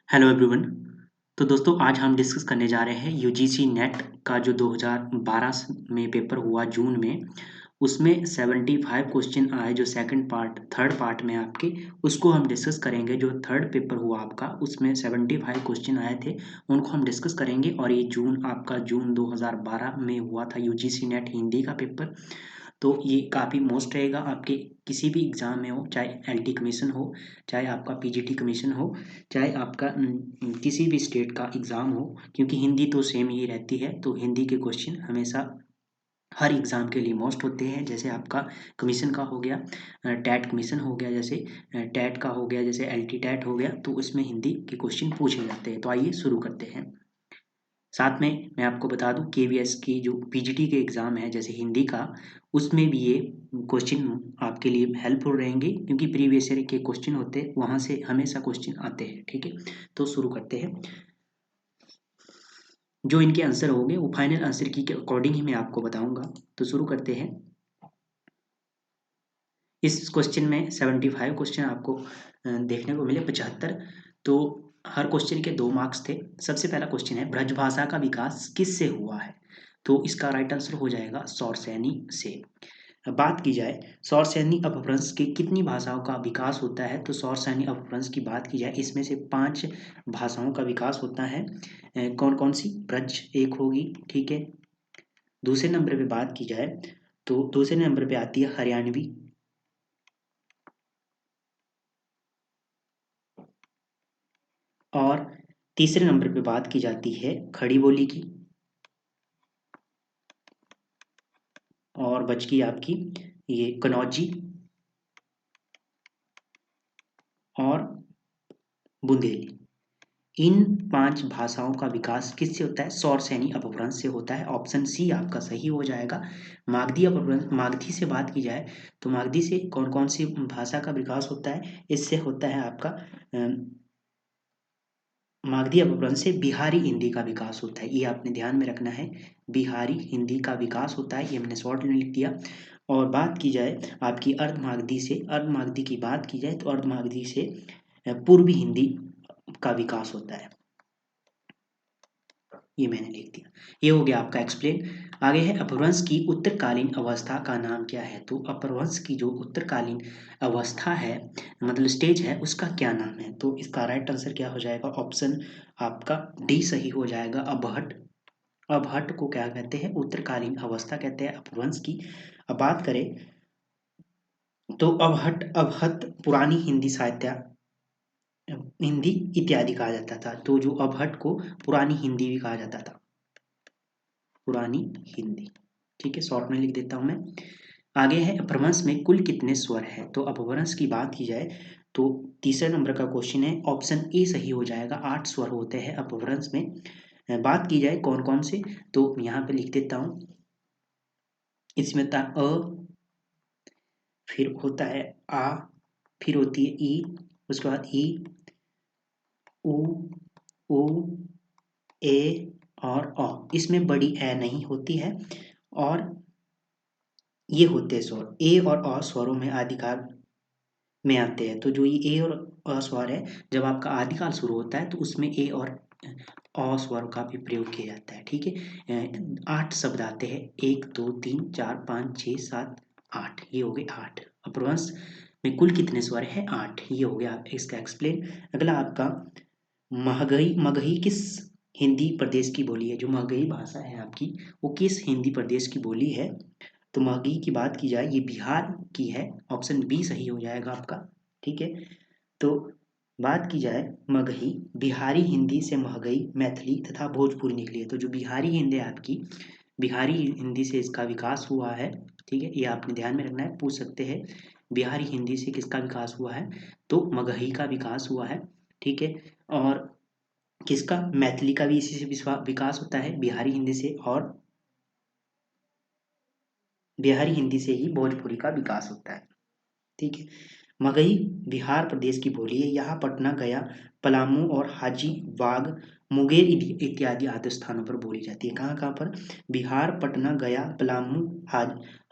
Hello everyone. तो दोस्तों आज हम डिस्कस करने जा रहे हैं यूजीसी नेट का जो 2012 में पेपर हुआ जून में। उसमें 75 क्वेश्चन आए जो सेकंड पार्ट थर्ड पार्ट में आपके, उसको हम डिस्कस करेंगे। जो थर्ड पेपर हुआ आपका उसमें 75 क्वेश्चन आए थे, उनको हम डिस्कस करेंगे। और ये जून 2012 में हुआ था यूजीसी नेट हिंदी का पेपर। तो ये काफ़ी मोस्ट रहेगा आपके किसी भी एग्ज़ाम में हो, चाहे एलटी कमीशन हो, चाहे आपका पीजीटी कमीशन हो, चाहे आपका किसी भी स्टेट का एग्ज़ाम हो, क्योंकि हिंदी तो सेम ही रहती है। तो हिंदी के क्वेश्चन हमेशा हर एग्ज़ाम के लिए मोस्ट होते हैं। जैसे आपका कमीशन का हो गया, टैट कमीशन हो गया, जैसे टैट का हो गया, जैसे एलटी टैट हो गया, तो उसमें हिंदी के क्वेश्चन पूछे जाते हैं। तो आइए शुरू करते हैं। साथ में मैं आपको बता दूं केवीएस की जो पीजीटी के एग्ज़ाम है जैसे हिंदी का, उसमें भी ये क्वेश्चन आपके लिए हेल्पफुल रहेंगे, क्योंकि प्रीवियस ईयर के क्वेश्चन होते हैं, वहाँ से हमेशा क्वेश्चन आते हैं। ठीक है, तो शुरू करते हैं। जो इनके आंसर होंगे वो फाइनल आंसर की के अकॉर्डिंग ही मैं आपको बताऊंगा। तो शुरू करते हैं। इस क्वेश्चन में 75 क्वेश्चन आपको देखने को मिले, 75। तो हर क्वेश्चन के 2 मार्क्स थे। सबसे पहला क्वेश्चन है, ब्रजभाषा का विकास किससे हुआ है? तो इसका राइट आंसर हो जाएगा सौरसेनी से। बात की जाए सौरसेनी अपभ्रंश के कितनी भाषाओं का विकास होता है, तो सौरसेनी अपभ्रंश की बात की जाए इसमें से 5 भाषाओं का विकास होता है। कौन कौन सी? ब्रज एक होगी, ठीक है। दूसरे नंबर पे बात की जाए तो दूसरे नंबर पे आती है हरियाणवी। और तीसरे नंबर पे बात की जाती है खड़ी बोली की। और बच गई आपकी ये कनौजी और बुंदेली। इन 5 भाषाओं का विकास किससे होता है? सौरसेनी अपभ्रंश से होता है। ऑप्शन सी आपका सही हो जाएगा। मागधी अपभ्रंश, मागधी से बात की जाए तो मागधी से कौन कौन सी भाषा का विकास होता है? इससे होता है आपका मागधी अपभ्रंश से बिहारी हिंदी का विकास होता है। ये आपने ध्यान में रखना है, बिहारी हिंदी का विकास होता है। ये हमने शॉर्ट में लिख दिया। और बात की जाए आपकी अर्ध मागधी से, अर्ध मागधी की बात की जाए तो अर्ध मागधी से पूर्वी हिंदी का विकास होता है। ये मैंने लिख दिया। ये हो गया आपका एक्सप्लेन। आगे है अपभ्रंश की उत्तरकालीन अवस्था का नाम क्या है? तो अपभ्रंश की जो उत्तरकालीन अवस्था है, मतलब स्टेज है, उसका क्या नाम है? तो इसका राइट आंसर क्या हो जाएगा? ऑप्शन आपका डी सही हो जाएगा, अबहट। अबहट को क्या कहते हैं? उत्तरकालीन अवस्था कहते हैं अपभ्रंश की। अब बात करें तो अबहट अबहत पुरानी हिंदी साहित्य, हिंदी इत्यादि कहा जाता था। तो जो अबहट को पुरानी हिंदी भी कहा जाता था, पुरानी हिंदी। ठीक है, शॉर्ट में लिख देता हूं मैं। आगे है अपभ्रंश में कुल कितने स्वर है? तो अपभ्रंश की बात की जाए तो तीसरे नंबर का क्वेश्चन है, ऑप्शन ए सही हो जाएगा। 8 स्वर होते हैं अपभ्रंश में। बात की जाए कौन कौन से, तो यहाँ पे लिख देता हूँ। इसमें था अ, फिर होता है आ, फिर होती है ई, उसके बाद ई, उ, ऊ, ए और अ। इसमें बड़ी ए नहीं होती है। और ये होते हैं स्वर, ए और अ स्वरों में आदिकाल में आते हैं। तो जो ये ए और अ स्वर है, जब आपका आदिकाल शुरू होता है तो उसमें ए और अ स्वर का भी प्रयोग किया जाता है। ठीक है, 8 शब्द आते हैं, 1 2 3 4 5 6 7 8। ये हो गए 8। अपभ्रंश में कुल कितने स्वर है? 8। ये हो गया इसका एक्सप्लेन। अगला आपका महगई, मगही किस हिंदी प्रदेश की बोली है? जो मगही भाषा है आपकी, वो किस हिंदी प्रदेश की बोली है? तो मगही की बात की जाए ये बिहार की है। ऑप्शन बी सही हो जाएगा आपका। ठीक है, तो बात की जाए मगही, बिहारी हिंदी से महगई, मैथिली तथा भोजपुरी निकली है। तो जो बिहारी हिंदी है आपकी, बिहारी हिंदी से इसका विकास हुआ है। ठीक है, ये आपने ध्यान में रखना है, पूछ सकते हैं बिहारी हिंदी से किसका विकास हुआ है? तो मगही का विकास हुआ है। ठीक है, और किसका? मैथिली का भी इसी से विकास होता है, बिहारी हिंदी से। और बिहारी हिंदी से ही भोजपुरी का विकास होता है। ठीक है, मगही बिहार प्रदेश की बोली है। यहाँ पटना, गया, पलामू और हाजीबाग, मुंगेर इत्यादि आदि स्थानों पर बोली जाती है। कहाँ कहाँ पर? बिहार, पटना, गया, पलामू,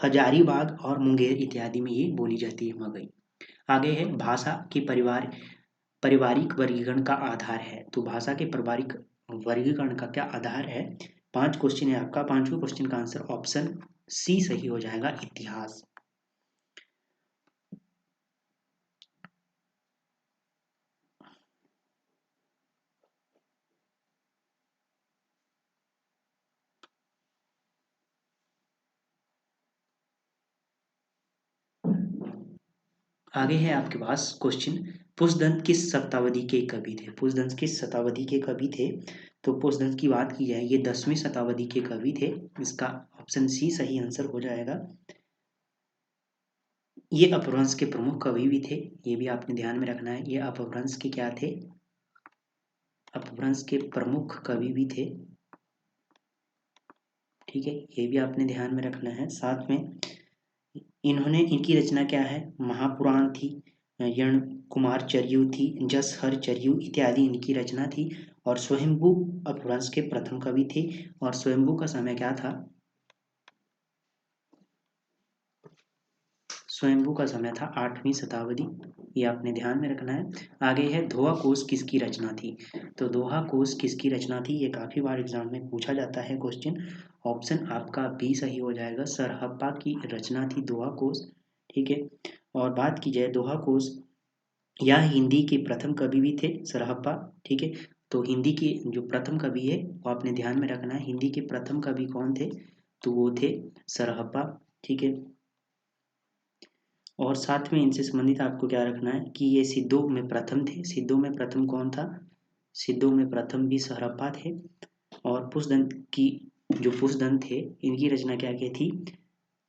हजारीबाग और मुंगेर इत्यादि में ये बोली जाती है मगही। आगे है भाषा के परिवार पारिवारिक वर्गीकरण का आधार है? तो भाषा के पारिवारिक वर्गीकरण का क्या आधार है? 5 क्वेश्चन है आपका, 5वें क्वेश्चन का आंसर ऑप्शन सी सही हो जाएगा, इतिहास। आगे है आपके पास क्वेश्चन, पुष्पदंत किस शताब्दी के कवि थे? पुष्पदंत किस शताब्दी के कवि थे? तो पुष्पदंत की बात की जाए, ये 10वीं शताब्दी के कवि थे। इसका ऑप्शन सी सही आंसर हो जाएगा। ये अपभ्रंश के प्रमुख कवि भी थे, ये भी आपने ध्यान में रखना है। ये अपभ्रंश के क्या थे? अपभ्रंश के प्रमुख कवि भी थे, ठीक है, ये भी आपने ध्यान में रखना है। साथ में इन्होंने, इनकी रचना क्या है? महापुराण थी, यण कुमार चर्यु थी, जस हर चर्यु इत्यादि इनकी रचना थी। और स्वयंभू अपभ्रंश के प्रथम कवि थे। और स्वयंभू का समय क्या था? स्वयंभू का समय था 8वीं शताब्दी, ये आपने ध्यान में रखना है। आगे है, दोहा कोश किसकी रचना थी? तो दोहा कोश किसकी रचना थी? ये काफी बार एग्जाम में पूछा जाता है क्वेश्चन। ऑप्शन आपका बी सही हो जाएगा, सरहप्पा की रचना थी दोहा कोश, ठीक है। और बात की जाए दोहा कोश, यह हिंदी के प्रथम कवि भी थे सरहप्पा, ठीक है। तो हिंदी के जो प्रथम कवि है वो आपने ध्यान में रखना है। हिंदी के प्रथम कवि कौन थे? तो वो थे सरहप्पा, ठीक है। और साथ में इनसे संबंधित आपको क्या रखना है कि ये सिद्धों में प्रथम थे। सिद्धों में प्रथम कौन था? सिद्धों में प्रथम भी सरहप्पा थे। और पुष्पदंत की, जो पुष्पदंत थे, इनकी रचना क्या क्या थी?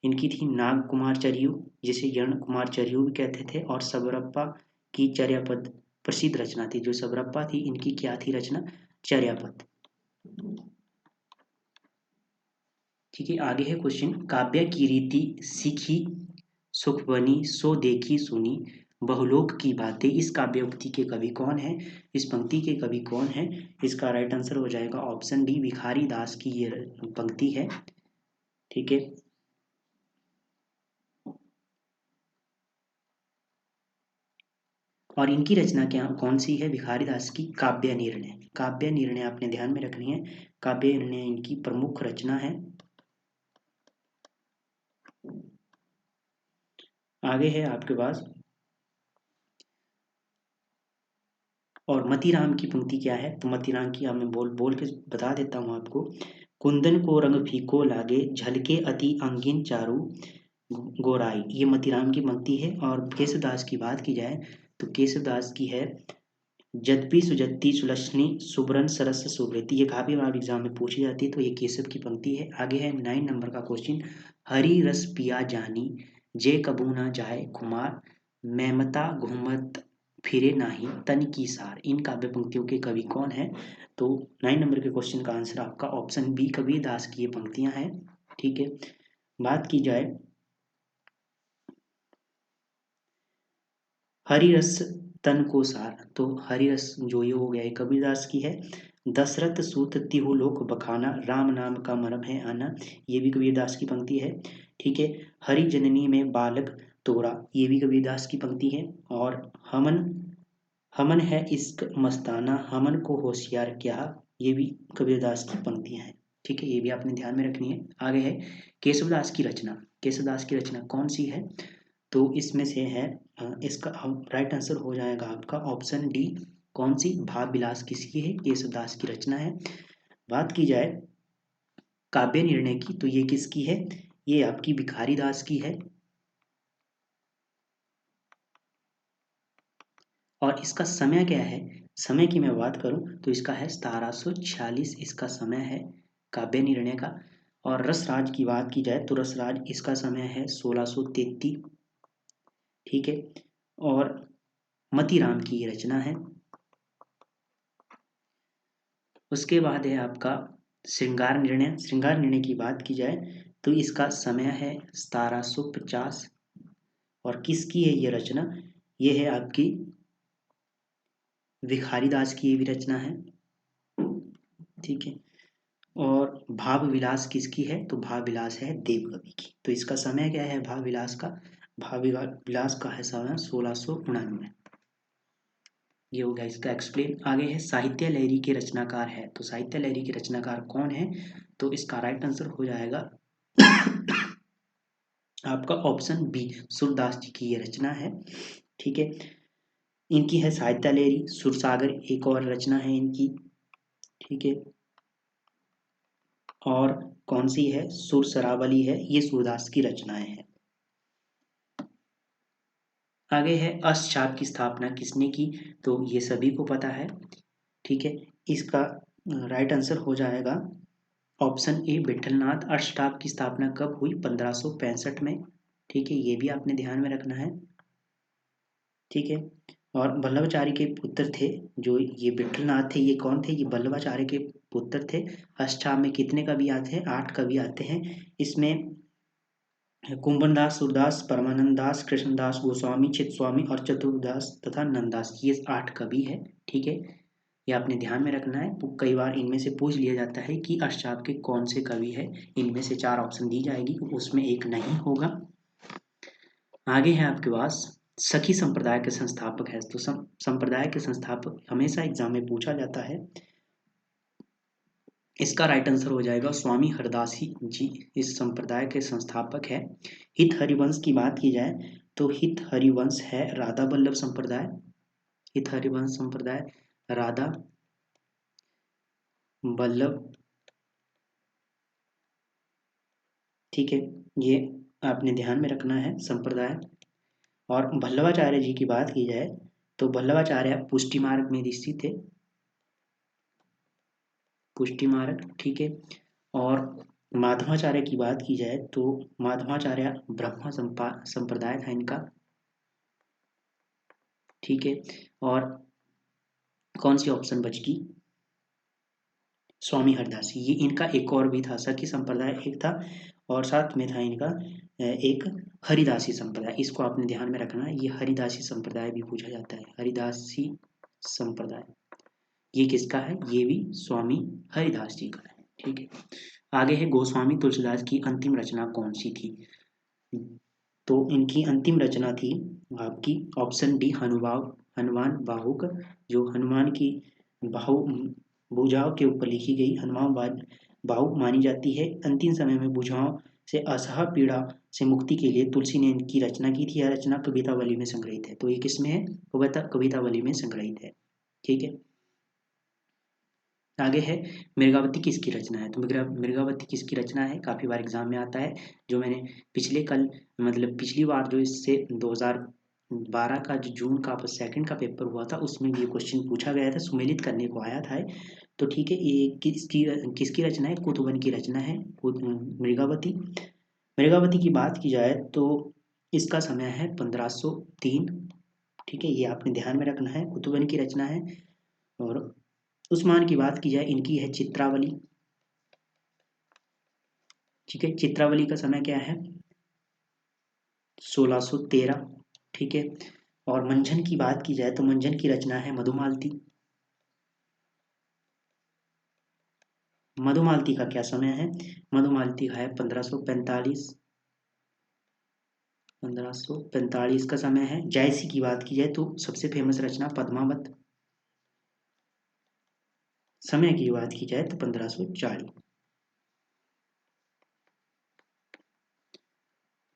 इनकी थी नाग कुमार चर्यु, जिसे यर्ण कुमार चर्यु भी कहते थे। और सबरप्पा की चर्यापद प्रसिद्ध रचना थी। जो सबरप्पा थी, इनकी क्या थी रचना? चर्यापद, ठीक है। आगे है क्वेश्चन, काव्य की रीति सीखी सुख बनी सो देखी सुनी बहुलोक की बातें, इस काव्योक्ति के कवि कौन है? इस पंक्ति के कवि कौन है? इसका राइट आंसर हो जाएगा ऑप्शन डी, भिखारी दास की ये पंक्ति है, ठीक है। और इनकी रचना क्या कौन सी है? भिखारी दास की काव्य निर्णय। काव्य निर्णय आपने ध्यान में रखनी है, काव्य निर्णय इनकी प्रमुख रचना है। आगे है आपके पास, और मतीराम की पंक्ति क्या है? तो मतीराम की मैं बोल बोल के बता देता हूँ आपको। कुंदन को रंग फीको लागे झलके अति अंगिन चारू गोराई, ये मतीराम की पंक्ति है। और केशवदास की बात की जाए तो केशवदास की है, जद्भी सुजत्ती सुलक्षणी सुब्रन सरस सुवृत्ति, ये काफी बार एग्जाम में पूछी जाती है, तो ये केशव की पंक्ति है। आगे है 9 नंबर का क्वेश्चन, हरी रस पिया जानी जे कबू ना जाए खुमार मैमता घूमत फिरे नाही तन की सार, इन काव्य पंक्तियों के कवि कौन है? तो 9 नंबर के क्वेश्चन का आंसर आपका ऑप्शन बी, कबीर दास की ये पंक्तियां हैं, ठीक है। बात की जाए हरिरस तन को सार, तो हरिरस जो ये हो गया है कबीरदास की है। दशरथ सूत तिहु लोक बखाना राम नाम का मरम है आना, ये भी कबीरदास की पंक्ति है, ठीक है। हरि जननी में बालक तोरा, ये भी कबीरदास की पंक्ति है। और हमन हमन है इश्क मस्ताना हमन को होशियार क्या, ये भी कबीरदास की पंक्तियां हैं, ठीक है। ये भी आपने ध्यान में रखनी है। आगे है केशवदास की रचना। केशवदास की रचना कौन सी है? तो इसमें से है, इसका राइट आंसर हो जाएगा आपका ऑप्शन डी, कौन सी? भाव विलास किसकी है? केशवदास की रचना है। बात की जाए काव्य निर्णय की, तो ये किसकी है? ये आपकी भिखारी दास की है। और इसका समय क्या है? समय की मैं बात करूं तो इसका है 1746, इसका समय है काव्य निर्णय का। और रसराज की बात की जाए तो रसराज इसका समय है 1633, ठीक है। और मतीराम की ये रचना है। उसके बाद है आपका श्रृंगार निर्णय। श्रृंगार निर्णय की बात की जाए तो इसका समय है 1750। और किसकी है ये रचना? ये है आपकी भिखारी दास की ये भी रचना है, ठीक है। और भाव विलास किसकी है? तो भाव विलास है देवकवि की। तो इसका समय क्या है भाव विलास का? भाव विलास का है समय 1699, ये हो गया इसका एक्सप्लेन। आगे है साहित्य लहरी के रचनाकार है, तो साहित्य लहरी के रचनाकार कौन है? तो इसका राइट आंसर हो जाएगा आपका ऑप्शन बी, सूरदास जी की ये रचना है। ठीक है, इनकी है साहित्य लहरी, सुरसागर एक और रचना है इनकी। ठीक है, और कौन सी है? सुर सरावली है, ये सूरदास की रचनाएं हैं। आगे है अष्टचाप की स्थापना किसने की? तो ये सभी को पता है। ठीक है, इसका राइट आंसर हो जाएगा ऑप्शन ए, विठलनाथ। अष्टचाप की स्थापना कब हुई? 1565 में। ठीक है, ये भी आपने ध्यान में रखना है। ठीक है, और वल्लभाचार्य के पुत्र थे जो ये विठलनाथ थे, ये कौन थे? ये वल्लभाचार्य के पुत्र थे। अष्टचाप में कितने कवि आते हैं? 8 कवि आते हैं। इसमें कुंभन दास, सूरदास, परमानंद दास, कृष्णदास गोस्वामी, चित्तस्वामी और चतुरदास तथा नंददास, ये 8 कवि है। ठीक है, ये आपने ध्यान में रखना है। कई बार इनमें से पूछ लिया जाता है कि अष्टचाप के कौन से कवि है। इनमें से 4 ऑप्शन दी जाएगी, उसमें एक नहीं होगा। आगे है आपके पास सखी संप्रदाय के संस्थापक है, तो संप्रदाय के संस्थापक हमेशा एग्जाम में पूछा जाता है। इसका राइट आंसर हो जाएगा स्वामी हरदासी जी इस संप्रदाय के संस्थापक है। हित हरिवंश की बात की जाए तो हित हरिवंश है राधा वल्लभ संप्रदाय। हित हरिवंश संप्रदाय राधा वल्लभ। ठीक है, ये आपने ध्यान में रखना है संप्रदाय। और वल्लभाचार्य जी की बात की जाए तो वल्लभाचार्य पुष्टि मार्ग में स्थित थे, पुष्टि मार्ग। ठीक है, और माधवाचार्य की बात की जाए तो माधवाचार्य ब्रह्म संप्रदाय था इनका। ठीक है, और कौन सी ऑप्शन बच गई? स्वामी हरदासी, ये इनका एक और भी था, सखी संप्रदाय एक था और साथ में था इनका एक हरिदासी संप्रदाय। इसको आपने ध्यान में रखना है, ये हरिदासी संप्रदाय भी पूछा जाता है। हरिदासी संप्रदाय ये किसका है? ये भी स्वामी हरिदास जी का है। ठीक है, आगे है गोस्वामी तुलसीदास की अंतिम रचना कौन सी थी? तो इनकी अंतिम रचना थी आपकी ऑप्शन डी, हनुमान बाहुक, जो हनुमान की बाहु भुजाओं के ऊपर लिखी गई हनुमान बाहु मानी जाती है। अंतिम समय में भुजाओं से असह पीड़ा से मुक्ति के लिए तुलसी ने इनकी रचना की थी। यह रचना कवितावली में संग्रहित है, तो ये किसमें है? कवितावली में संग्रहित है। ठीक है, आगे है मृगावती किसकी रचना है? तो मृगावती किसकी रचना है? काफ़ी बार एग्जाम में आता है। जो मैंने पिछली बार जो इससे 2012 का जो जून का सेकंड का पेपर हुआ था उसमें भी ये क्वेश्चन पूछा गया था, सुमेलित करने को आया था। तो ठीक है, ये किसकी रचना है? कुतुबन की रचना है मृगावती। मृगावती की बात की जाए तो इसका समय है 1503। ठीक है, ये आपने ध्यान में रखना है, कुतुबन की रचना है। और उस्मान की बात की जाए, इनकी है चित्रावली। ठीक है, चित्रावली का समय क्या है? 1613। ठीक है, और मंझन की बात की जाए तो मंझन की रचना है मधुमालती। मधुमालती का क्या समय है? मधुमालती का है 1545। 1545 का समय है। जायसी की बात की जाए तो सबसे फेमस रचना पद्मावत। समय की बात की जाए तो 1540।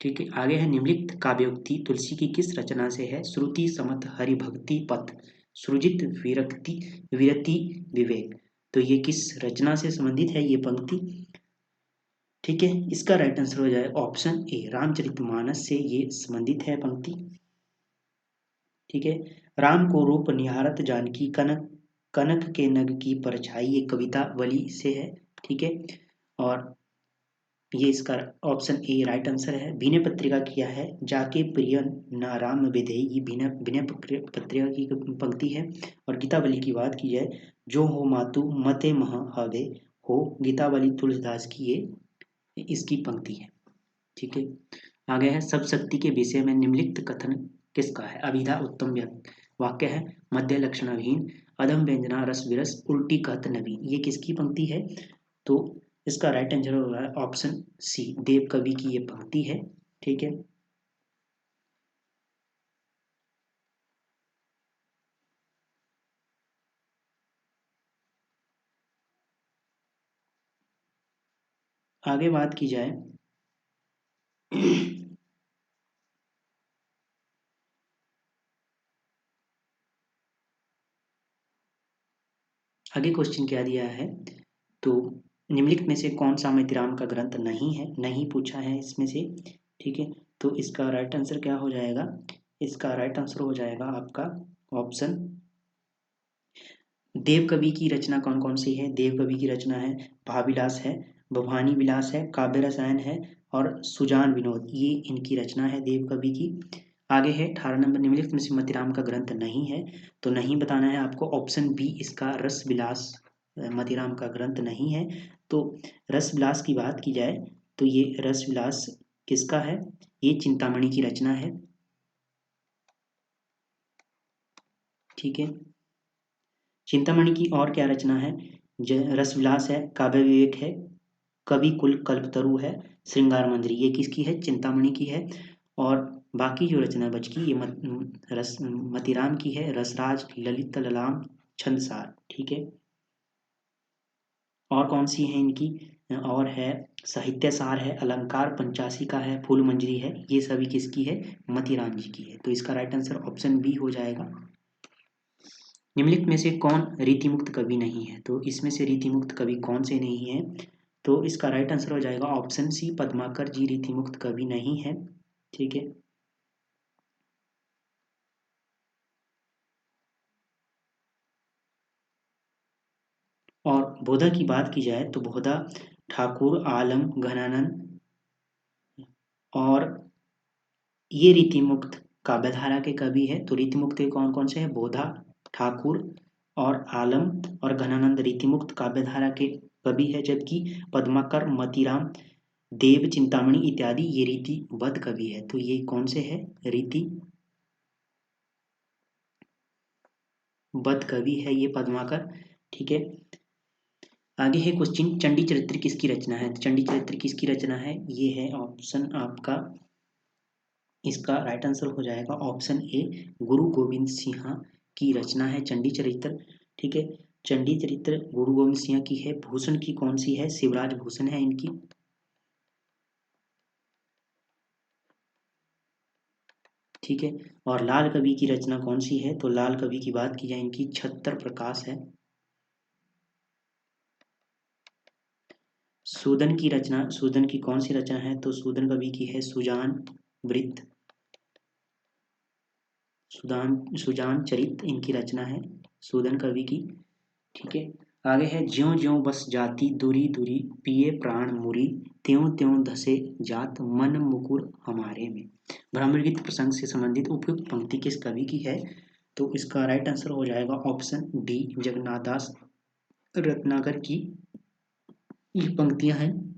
ठीक है, आगे है निम्नलिखित काव्योक्ति तुलसी की किस रचना से है? श्रुति समत हरिभक्ति पथ सृजित विरक्ति विरति विवेक, तो ये किस रचना से संबंधित है ये पंक्ति? ठीक है, इसका राइट आंसर हो जाए ऑप्शन ए, रामचरितमानस से ये संबंधित है पंक्ति। ठीक है, राम को रूप निहारत जानकी कनक कनक के नग की परछाई, ये कविता वली से है। ठीक है, और ये इसका ऑप्शन ए राइट आंसर है। विनय पत्रिका किया है जाके प्रिय न राम विधेय, ये विनय पत्रिका की पंक्ति है। और गीतावली की बात की जाए, जो हो मातु मते मह हवे हो, गीतावली तुलसीदास की ये इसकी पंक्ति है। ठीक है, आगे है सब शक्ति के विषय में निम्नलिखित कथन किसका है? अभिधा उत्तम वाक्य है, मध्य लक्षणाहीन, अधम व्यंजना रस विरस, उल्टी कहत नवीन, ये किसकी पंक्ति है? तो इसका राइट आंसर होगा ऑप्शन सी, देव कवि की ये पंक्ति है। ठीक है, आगे बात की जाए आगे क्वेश्चन क्या दिया है, तो निम्नलिखित में से कौन सा मतिराम का ग्रंथ नहीं है, नहीं पूछा है इसमें से। ठीक है, तो इसका राइट आंसर क्या हो जाएगा, इसका राइट आंसर हो जाएगा आपका ऑप्शन, देव कवि की रचना कौन कौन सी है। देव कवि की रचना है भाविलास है, भवानी विलास है, काव्य रसायन है और सुजान विनोद, ये इनकी रचना है देव कवि की। आगे है 18 नंबर, निम्नलिखित में से मतिराम का ग्रंथ नहीं है, तो नहीं बताना है आपको, ऑप्शन बी इसका रस विलास मतिराम का ग्रंथ नहीं है। तो रस विलास की बात की जाए तो ये रस विलास किसका है, ये चिंतामणि की रचना है। ठीक है, चिंतामणि की और क्या रचना है, रस विलास है, काव्य विवेक है, कवि कुल कल्पतरु है, श्रृंगार मंजरी, ये किसकी है, चिंतामणि की है। और बाकी जो रचना बच की ये मतिराम की है, रसराज, ललित ललाम, छंदसार। ठीक है, और कौन सी है इनकी, और है साहित्यसार है, अलंकार पंचासी का है, फूल मंजरी है, ये सभी किसकी है, मतिराम जी की है। तो इसका राइट आंसर ऑप्शन बी हो जाएगा। निम्नलिखित में से कौन रीतिमुक्त कवि नहीं है, तो इसमें से रीतिमुक्त कवि कौन से नहीं है, तो इसका राइट आंसर हो जाएगा ऑप्शन सी, पद्माकर जी रीतिमुक्त कवि नहीं है। ठीक है, और बोधा की बात की जाए तो बोधा ठाकुर आलम घनानंद और ये रीतिमुक्त काव्यधारा के कवि है। तो रीतिमुक्त के कौन कौन से हैं, बोधा, ठाकुर और आलम और घनानंद रीतिमुक्त काव्यधारा के कवि है, जबकि पद्माकर, मतीराम, देव, चिंतामणि इत्यादि ये रीतिबद्ध कवि है। तो ये कौन से है, रीतिबद्ध कवि है ये पद्माकर। ठीक है, आगे है क्वेश्चन, चंडी चरित्र किसकी रचना है। चंडी चरित्र किसकी रचना है, ये है ऑप्शन आपका, इसका राइट आंसर हो जाएगा ऑप्शन ए, गुरु गोविंद सिंह की रचना है चंडी चरित्र। ठीक है, चंडी चरित्र गुरु गोविंद सिंह की है। भूषण की कौन सी है, शिवराज भूषण है इनकी। ठीक है, और लाल कवि की रचना कौन सी है, तो लाल कवि की बात की जाए इनकी छत्र प्रकाश है। सूदन की रचना, सूदन की कौन सी रचना है, तो सूदन कवि की है सुजान वृत्त, सुजान चरित इनकी रचना है सूदन कवि की। ठीक है, आगे है, ज्यों ज्यों बस जाती दूरी दूरी, पिए प्राण मुरी, त्यों त्यों धसे जात मन मुकुर हमारे में। ब्राह्मण गीत प्रसंग से संबंधित उपयुक्त पंक्ति किस कवि की है, तो इसका राइट आंसर हो जाएगा ऑप्शन डी, जगन्नाथ दास रत्नाकर की ये पंक्तियां हैं।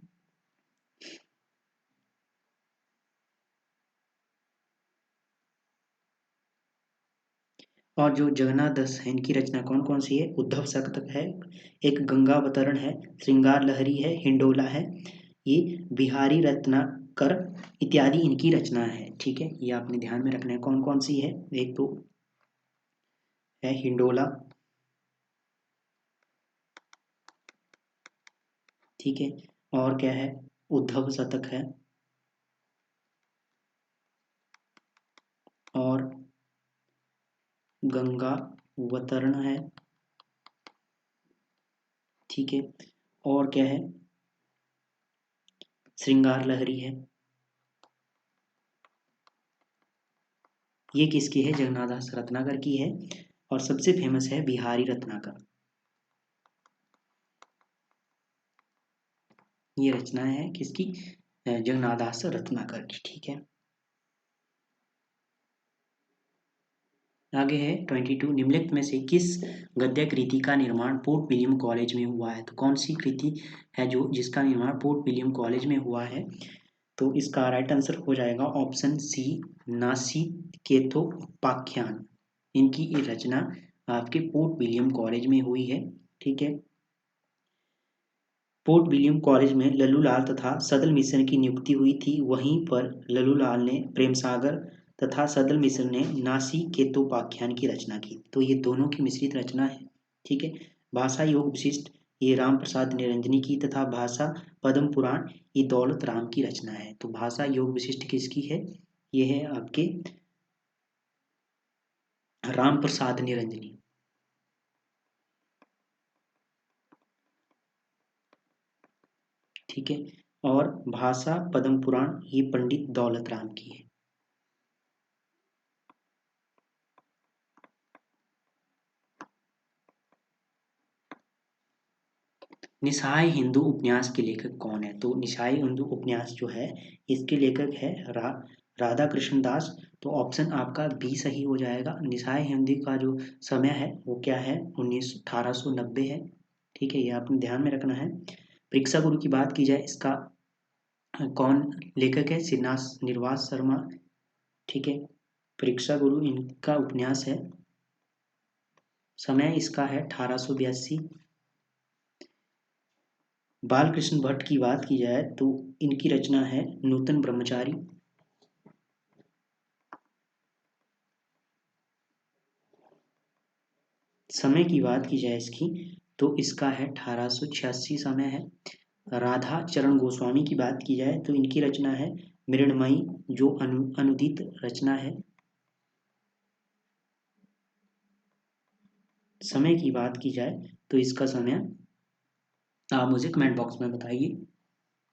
और जो जगन्नाथ दास है इनकी रचना कौन कौन सी है, उद्धव शतक है, एक गंगावतरण है, श्रृंगार लहरी है, हिंडोला है, ये बिहारी रत्नाकर इत्यादि इनकी रचना है। ठीक है, ये आपने ध्यान में रखना है कौन कौन सी है, एक तो है हिंडोला। ठीक है, और क्या है, उद्धव शतक है, और गंगावतरण है। ठीक है, और क्या है, श्रृंगार लहरी है। ये किसकी है, जगन्नाथ दास रत्नाकर की है। और सबसे फेमस है बिहारी रत्नाकर, ये रचना है किसकी, जगन्नाथ दास रत्नाकर की। ठीक है, आगे है 22, निम्नलिखित में से किस गद्य कृति का निर्माण पोर्ट विलियम कॉलेज में हुआ है, तो कौन सी कृति है जो जिसका निर्माण पोर्ट विलियम कॉलेज में हुआ है, तो इसका राइट आंसर हो जाएगा ऑप्शन सी, नासिकेतोपाख्यान, इनकी ये रचना आपके पोर्ट विलियम कॉलेज में हुई है। ठीक है, पोर्ट विलियम कॉलेज में लल्लूलाल तथा सदल मिश्र की नियुक्ति हुई थी, वहीं पर लल्लूलाल ने प्रेमसागर तथा सदल मिश्र ने नासिकेतोपाख्यान की रचना की। तो ये दोनों की मिश्रित रचना है। ठीक है, भाषा योग विशिष्ट ये राम प्रसाद निरंजनी की, तथा भाषा पद्म पुराण ये दौलत राम की रचना है। तो भाषा योग विशिष्ट किसकी है? ये है आपके राम प्रसाद निरंजनी। ठीक है। और भाषा पद्म पुराण ये पंडित दौलत राम की है। निशाय हिंदू उपन्यास के लेखक कौन है? तो निशाय हिंदू उपन्यास जो है इसके लेखक है राधा कृष्ण दास। तो ऑप्शन आपका बी सही हो जाएगा। निशाय हिंदी का जो समय है वो क्या है? 1890 है। ठीक है, ये आपने ध्यान में रखना है। परीक्षा गुरु की बात की जाए, इसका कौन लेखक है? श्रीनिवास निर्वास शर्मा। ठीक है, परीक्षा गुरु इनका उपन्यास है। समय इसका है 1882। बालकृष्ण भट्ट की बात की जाए तो इनकी रचना है नूतन ब्रह्मचारी। समय की बात की जाए इसकी तो इसका है 1886 समय है। राधा चरण गोस्वामी की बात की जाए तो इनकी रचना है मृण्मयी, जो अनुदित रचना है। समय की बात की जाए तो इसका समय आप मुझे कमेंट बॉक्स में बताइए।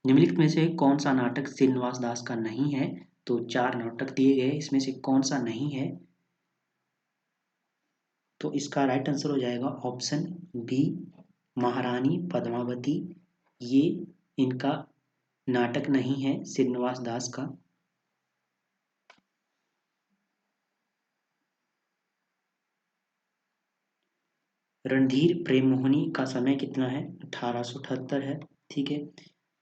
निम्नलिखित में से कौन सा नाटक श्रीनिवास दास का नहीं है? तो 4 नाटक दिए गए, इसमें से कौन सा नहीं है? तो इसका राइट आंसर हो जाएगा ऑप्शन बी, महारानी पद्मावती। ये इनका नाटक नहीं है श्रीनिवास दास का। रणधीर प्रेम मोहिनी का समय कितना है? 1878 है। ठीक है,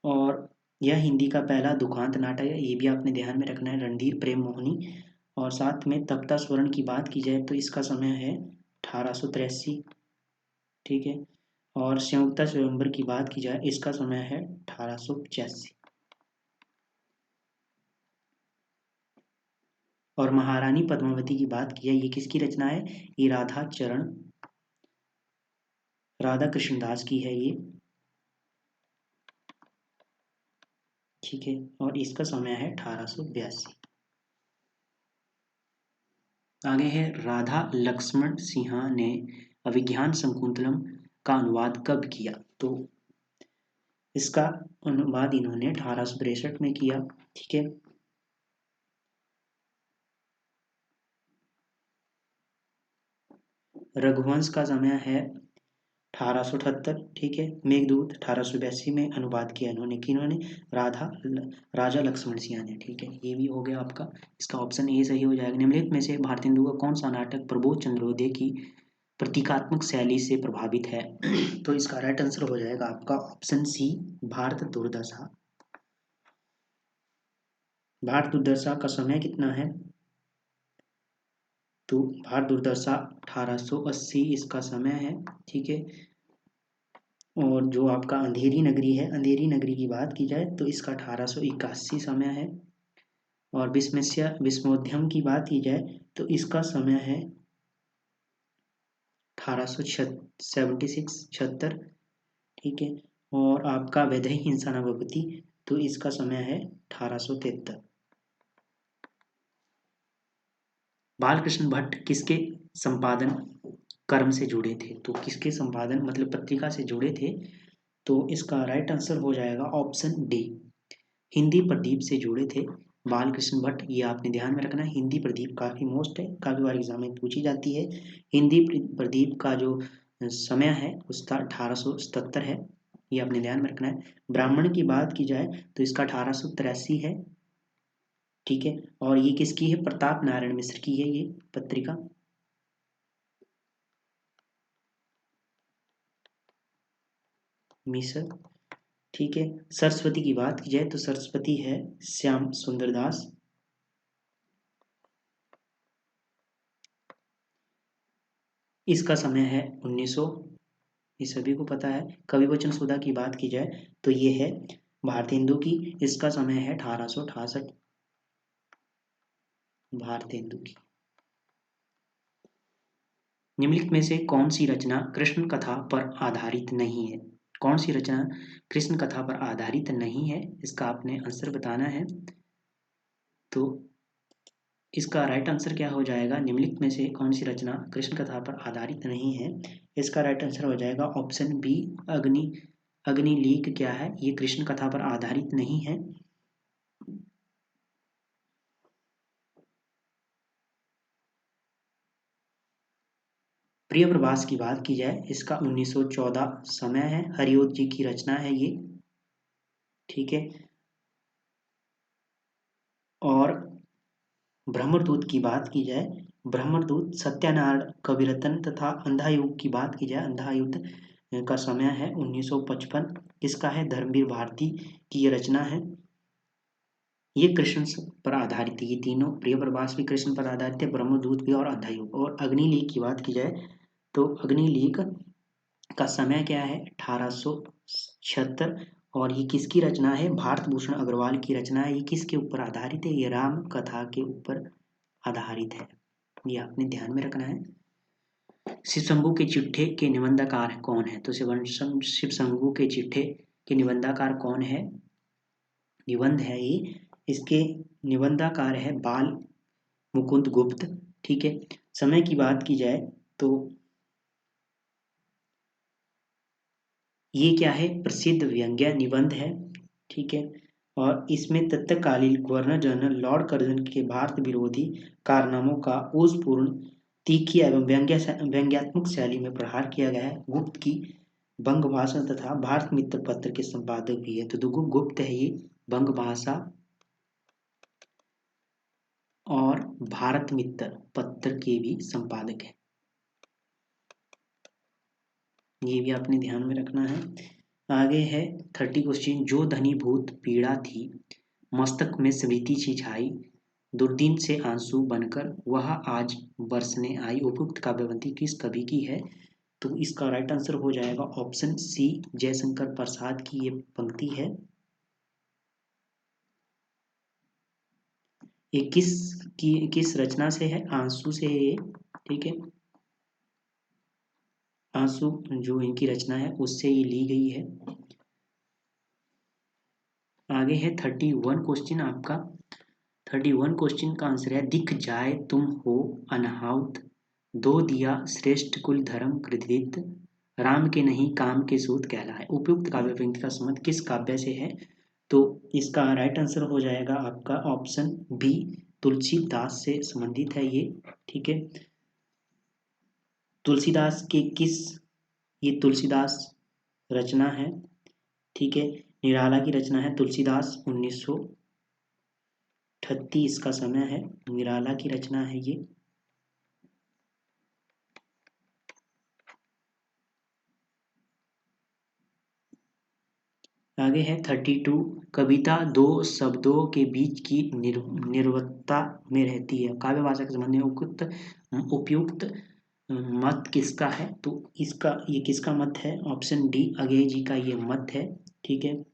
और यह हिंदी का पहला दुखांत नाटक है, ये भी आपने ध्यान में रखना है, रणधीर प्रेम मोहिनी। और साथ में तप्ता स्वर्ण की बात की जाए तो इसका समय है 1883। ठीक है, और संयुक्ता स्वयंवर की बात की जाए इसका समय है 1885। और महारानी पद्मावती की बात की जाए, ये किसकी रचना है? ये राधा कृष्णदास की है ये। ठीक है, और इसका समय है 1882। आगे है राधा लक्ष्मण सिन्हा ने अभिज्ञान शकुंतलम का अनुवाद कब किया? तो इसका अनुवाद इन्होंने 1863 में किया। ठीक है, रघुवंश का समय है 1878। ठीक है, मेघदूत 1882 में अनुवाद किया इन्होंने, किन्होंने? राजा लक्ष्मण सिंह ने। ठीक है, ये भी हो गया आपका। इसका ऑप्शन ए सही हो जाएगा। निम्नलिखित में से भारतेंदु का कौन सा नाटक प्रबोध चंद्रोदय की प्रतीकात्मक शैली से प्रभावित है? तो इसका राइट आंसर हो जाएगा आपका ऑप्शन सी, भारत दुर्दशा। भारत दुर्दशा का समय कितना है? तो भारत दुर्दशा 1880 इसका समय है। ठीक है, और जो आपका अंधेरी नगरी है, अंधेरी नगरी की बात की जाए तो इसका 1881 समय है। और विस्मोध्यम की बात की जाए तो इसका समय है 1876। ठीक है, और आपका वैदेही हिंसा न भवति तो इसका समय है 1873। बालकृष्ण भट्ट किसके संपादन कर्म से जुड़े थे? तो किसके संपादन मतलब पत्रिका से जुड़े थे? तो इसका राइट आंसर हो जाएगा ऑप्शन डी, हिंदी प्रदीप से जुड़े थे बालकृष्ण भट्ट। ये आपने ध्यान में रखना है, हिंदी प्रदीप काफी मोस्ट है, काफी बार एग्जाम में पूछी जाती है। हिंदी प्रदीप का जो समय है उसका 1877 है, ये आपने ध्यान में रखना है। ब्राह्मण की बात की जाए तो इसका 1883 है। ठीक है, और ये किसकी है? प्रताप नारायण मिश्र की है ये पत्रिका। मिश्र। ठीक है, सरस्वती की बात की जाए तो सरस्वती है श्याम सुंदर दास। इसका समय है 1900, ये सभी को पता है। कवि वचन सुधा की बात की जाए तो ये है भारतेंदु की, इसका समय है 1868। भारतेंदु की। निम्नलिखित में से कौन सी रचना कृष्ण कथा पर आधारित नहीं है? कौन सी रचना कृष्ण कथा पर आधारित नहीं है, इसका आपने आंसर बताना है। तो इसका राइट आंसर क्या हो जाएगा, निम्नलिखित में से कौन सी रचना कृष्ण कथा पर आधारित नहीं है। इसका राइट आंसर हो जाएगा ऑप्शन बी, अग्नि अग्निलीक क्या है, ये कृष्ण कथा पर आधारित नहीं है। प्रिय प्रभास की बात की जाए, इसका 1914 समय है, हरिओत जी की रचना है ये, ठीक है। और ब्रह्मदूत की बात की जाए, ब्रह्मदूत सत्यानारायण कविरत्न तथा अंधा युग की बात की जाए, अंधा युद्ध का समय है 1955, इसका है धर्मवीर भारती की ये रचना है। ये कृष्ण पर आधारित है, ये तीनों, प्रिय प्रभास भी कृष्ण पर आधारित है, ब्रह्मदूत भी और अंधा युग। और अग्निलीक की बात की जाए तो अग्निलीक का समय क्या है 1876, और ये किसकी रचना है, भारत भूषण अग्रवाल की रचना है। ये किसके ऊपर आधारित है, ये राम कथा के ऊपर आधारित है, ये आपने ध्यान में रखना है। शिव शंभू के चिट्ठे के निबंधकार कौन है, तो शिव शंभू के चिट्ठे के निबंधकार कौन है, निबंध है ये, इसके निबंधकार है बाल मुकुंद गुप्त, ठीक है। समय की बात की जाए तो ये क्या है, प्रसिद्ध व्यंग्य निबंध है, ठीक है। और इसमें तत्कालीन गवर्नर जनरल लॉर्ड कर्जन के भारत विरोधी कारनामों का ओजपूर्ण, तीखी एवं व्यंग्यात्मक शैली में प्रहार किया गया है। गुप्त की बंग भाषा तथा भारत मित्र पत्र के संपादक भी है, तो गुप्त है ये बंग भाषा और भारत मित्र पत्र के भी संपादक है, ये भी आपने ध्यान में रखना है। आगे है 30 क्वेश्चन, जो धनीभूत पीड़ा थी मस्तक में स्मृति सी छाई, दुर्दिन से आंसू बनकर वह आज बरसने आई, उपयुक्त काव्यवंती किस कवि की है, तो इसका राइट आंसर हो जाएगा ऑप्शन सी, जयशंकर प्रसाद की ये पंक्ति है। ये किस रचना से है, आंसू से है ये, ठीक है। आंसू जो इनकी रचना है उससे ये ली गई है। आगे है 31 क्वेश्चन आपका, 31 क्वेश्चन का आंसर है, दिख जाए तुम हो अनहाउत, दो दिया श्रेष्ठ कुल धर्म कृतवित, राम के नहीं काम के सूत कहलाए, उपयुक्त काव्य पंक्ति का संबंध किस काव्य से है, तो इसका राइट आंसर हो जाएगा आपका ऑप्शन बी, तुलसीदास से संबंधित है ये, ठीक है। तुलसीदास के किस, ये तुलसीदास रचना है, ठीक है। निराला की रचना है तुलसीदास, 1938 का समय है, निराला की रचना है ये। आगे है 32, कविता दो शब्दों के बीच की निर्वत्ता में रहती है, काव्य भाषा के संबंध में उपयुक्त मत किसका है, तो इसका ये किसका मत है, ऑप्शन डी, अगेय जी का ये मत है, ठीक है।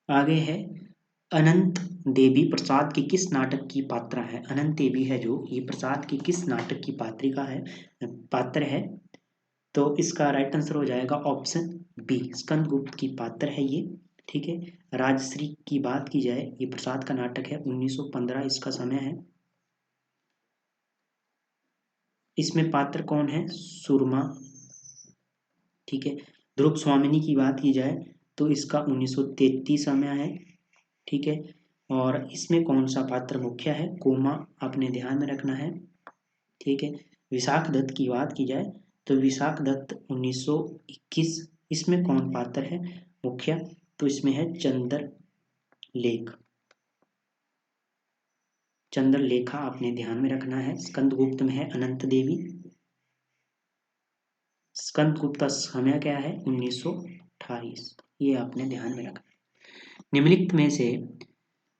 आगे है अनंत देवी प्रसाद की किस नाटक की पात्रा है, अनंत देवी है जो, ये प्रसाद की किस नाटक की पात्रिका है, पात्र है, तो इसका राइट आंसर हो जाएगा ऑप्शन बी, स्कंदगुप्त की पात्र है ये, ठीक है। राजश्री की बात की जाए, ये प्रसाद का नाटक है, 1915 इसका समय है। इसमें पात्र कौन है, सुरमा, ठीक है। ध्रुव स्वामिनी की बात की जाए तो इसका 1933 समय है, ठीक है। और इसमें कौन सा पात्र मुख्य है, कोमा, आपने ध्यान में रखना है, ठीक है। विशाख दत्त की बात की जाए तो विशाख दत्त 1921, इसमें कौन पात्र है मुख्य, तो इसमें है चंद्रलेखा, आपने ध्यान में रखना है। स्कंदगुप्त में है अनंत देवी, स्कंदगुप्त का समय क्या है 1928, ये आपने ध्यान में रखना है। निम्नलिखित में से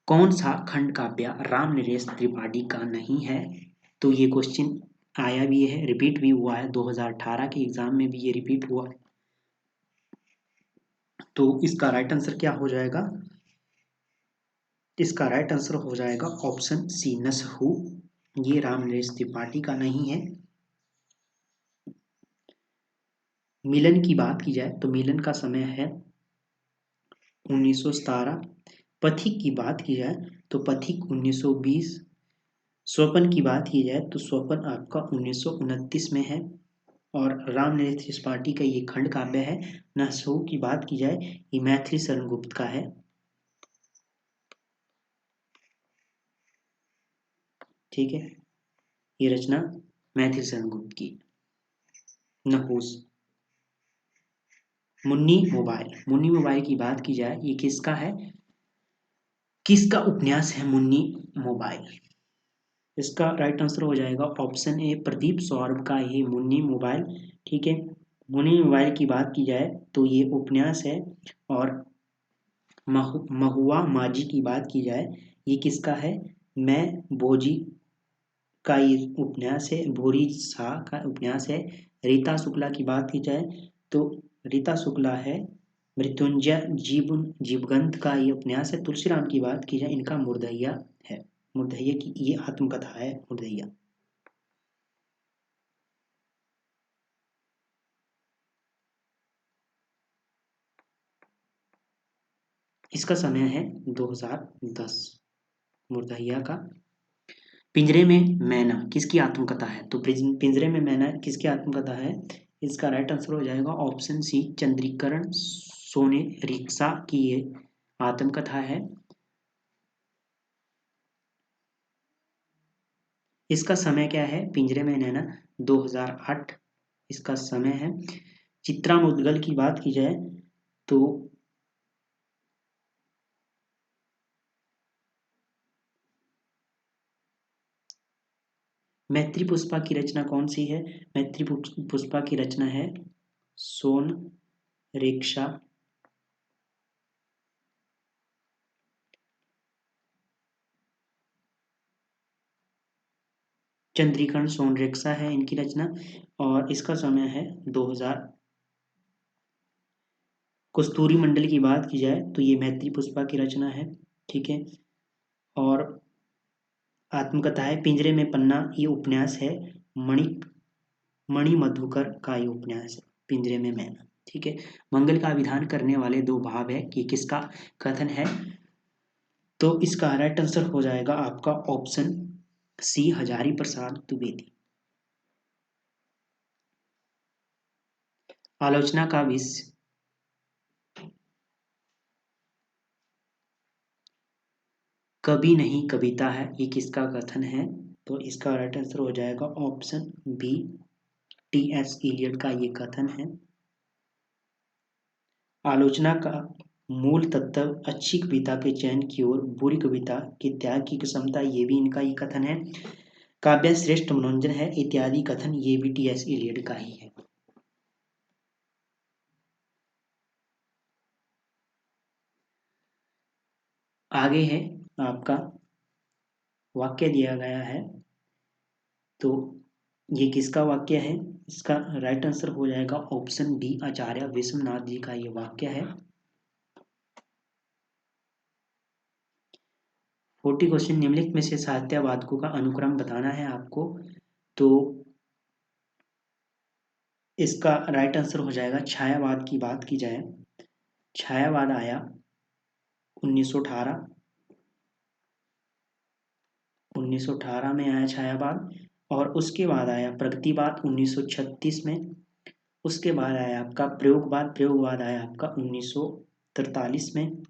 कौन सा खंड काव्य राम नरेश त्रिपाठी का नहीं है, तो ये क्वेश्चन आया भी है, रिपीट भी हुआ है, 2018 के एग्जाम में भी ये रिपीट हुआ, तो इसका राइट आंसर क्या हो जाएगा, इसका राइट आंसर हो जाएगा ऑप्शन सी, नसहू, ये राम नरेश त्रिपाठी का नहीं है। मिलन की बात की जाए तो मिलन का समय है 1917। पथिक की बात की जाए तो पथिक 1920। स्वपन की बात की जाए तो स्वपन आपका 1929 में है। और रामनरेश त्रिपाठी का ये खंड काव्य है। नसहु की बात की जाए ये मैथिली शरण गुप्त का है। ठीक है, ये रचना मैथिली शरण गुप्त की। नहुस। मुन्नी मोबाइल की बात की जाए ये किसका है, किसका उपन्यास है मुन्नी मोबाइल। इसका राइट आंसर हो जाएगा ऑप्शन ए प्रदीप सौरभ का ये मुन्नी मोबाइल। ठीक है, मुन्नी मोबाइल की बात की जाए तो ये उपन्यास है। और महुआ माझी की बात की जाए ये किसका है, मैं भोजी का ये उपन्यास है, भूरी शाह का उपन्यास है। रीता शुक्ला की बात की जाए तो रीता शुक्ला है मृत्युंजय जीवगंत का ये उपन्यास है। तुलसीराम की बात की जाए इनका मुर्दैया है, मुर्दैया की ये आत्मकथा है मुर्दैया। इसका समय है 2010 मुर्दैया का। पिंजरे में मैना किसकी आत्मकथा है, तो पिंजरे में मैना किसकी आत्मकथा है। इसका राइट आंसर हो जाएगा ऑप्शन सी चंद्रीकरण सोने रिक्शा की ये आत्मकथा है। इसका समय क्या है, पिंजरे में नैना 2008 इसका समय है। चित्रा मुद्गल की बात की जाए तो मैत्री पुष्पा की रचना कौन सी है, मैत्री पुष्पा की रचना है सोन रेक्षा। चंद्रीकरण सोनरेखा है इनकी रचना। और इसका समय है 2000। कस्तूरी मंडल की बात की जाए तो ये मैत्री पुष्पा की रचना है। ठीक है, और आत्मकथा है पिंजरे में पन्ना ये उपन्यास है। मणि मणि मधुकर का ये उपन्यास है पिंजरे में मैना। ठीक है, मंगल का विधान करने वाले दो भाव है कि किसका कथन है, तो इसका राइट आंसर हो जाएगा आपका ऑप्शन सी हजारी प्रसाद द्विवेदी। आलोचना का विषय कभी नहीं कविता है ये किसका कथन है, तो इसका राइट आंसर हो जाएगा ऑप्शन बी टी.एस. इलियट का ये कथन है। आलोचना का मूल तत्व अच्छी कविता के चयन की ओर बुरी कविता के त्याग की क्षमता ये भी इनका ही कथन है। काव्य श्रेष्ठ मनोरंजन है इत्यादि कथन ये भी टी.एस. इलियट का ही है। आगे है आपका वाक्य दिया गया है, तो ये किसका वाक्य है, इसका राइट आंसर हो जाएगा ऑप्शन डी आचार्य विश्वनाथ जी का ये वाक्य है। 40 क्वेश्चन निम्नलिखित में से साहित्यवादकों का अनुक्रम बताना है आपको, तो इसका राइट आंसर हो जाएगा छायावाद की बात की जाए। छायावाद आया 1918। 1918 में आया छायावाद। और उसके बाद आया प्रगतिवाद 1936 में। उसके बाद आया आपका प्रयोगवाद, प्रयोगवाद आया आपका 1943 में।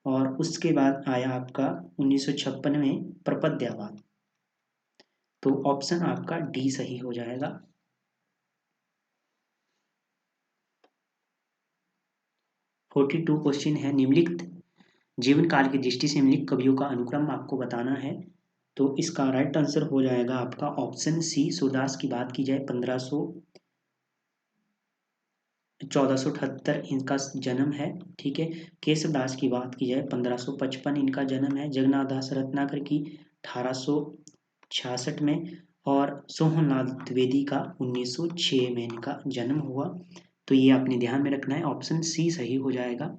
और उसके बाद आया आपका 1956 में प्रपद्यवाद। तो ऑप्शन आपका डी सही हो जाएगा। 42 क्वेश्चन है निम्नलिखित जीवन काल की दृष्टि से निम्नलिखित कवियों का अनुक्रम आपको बताना है, तो इसका राइट आंसर हो जाएगा आपका ऑप्शन सी सूरदास की बात की जाए 1478 इनका जन्म है। ठीक है, केशवदास की बात की जाए 1555 इनका जन्म है। जगन्नाथ दास रत्नाकर की 1866 में। और सोहनलाल द्विवेदी का 1906 में इनका जन्म हुआ। तो ये आपने ध्यान में रखना है, ऑप्शन सी सही हो जाएगा।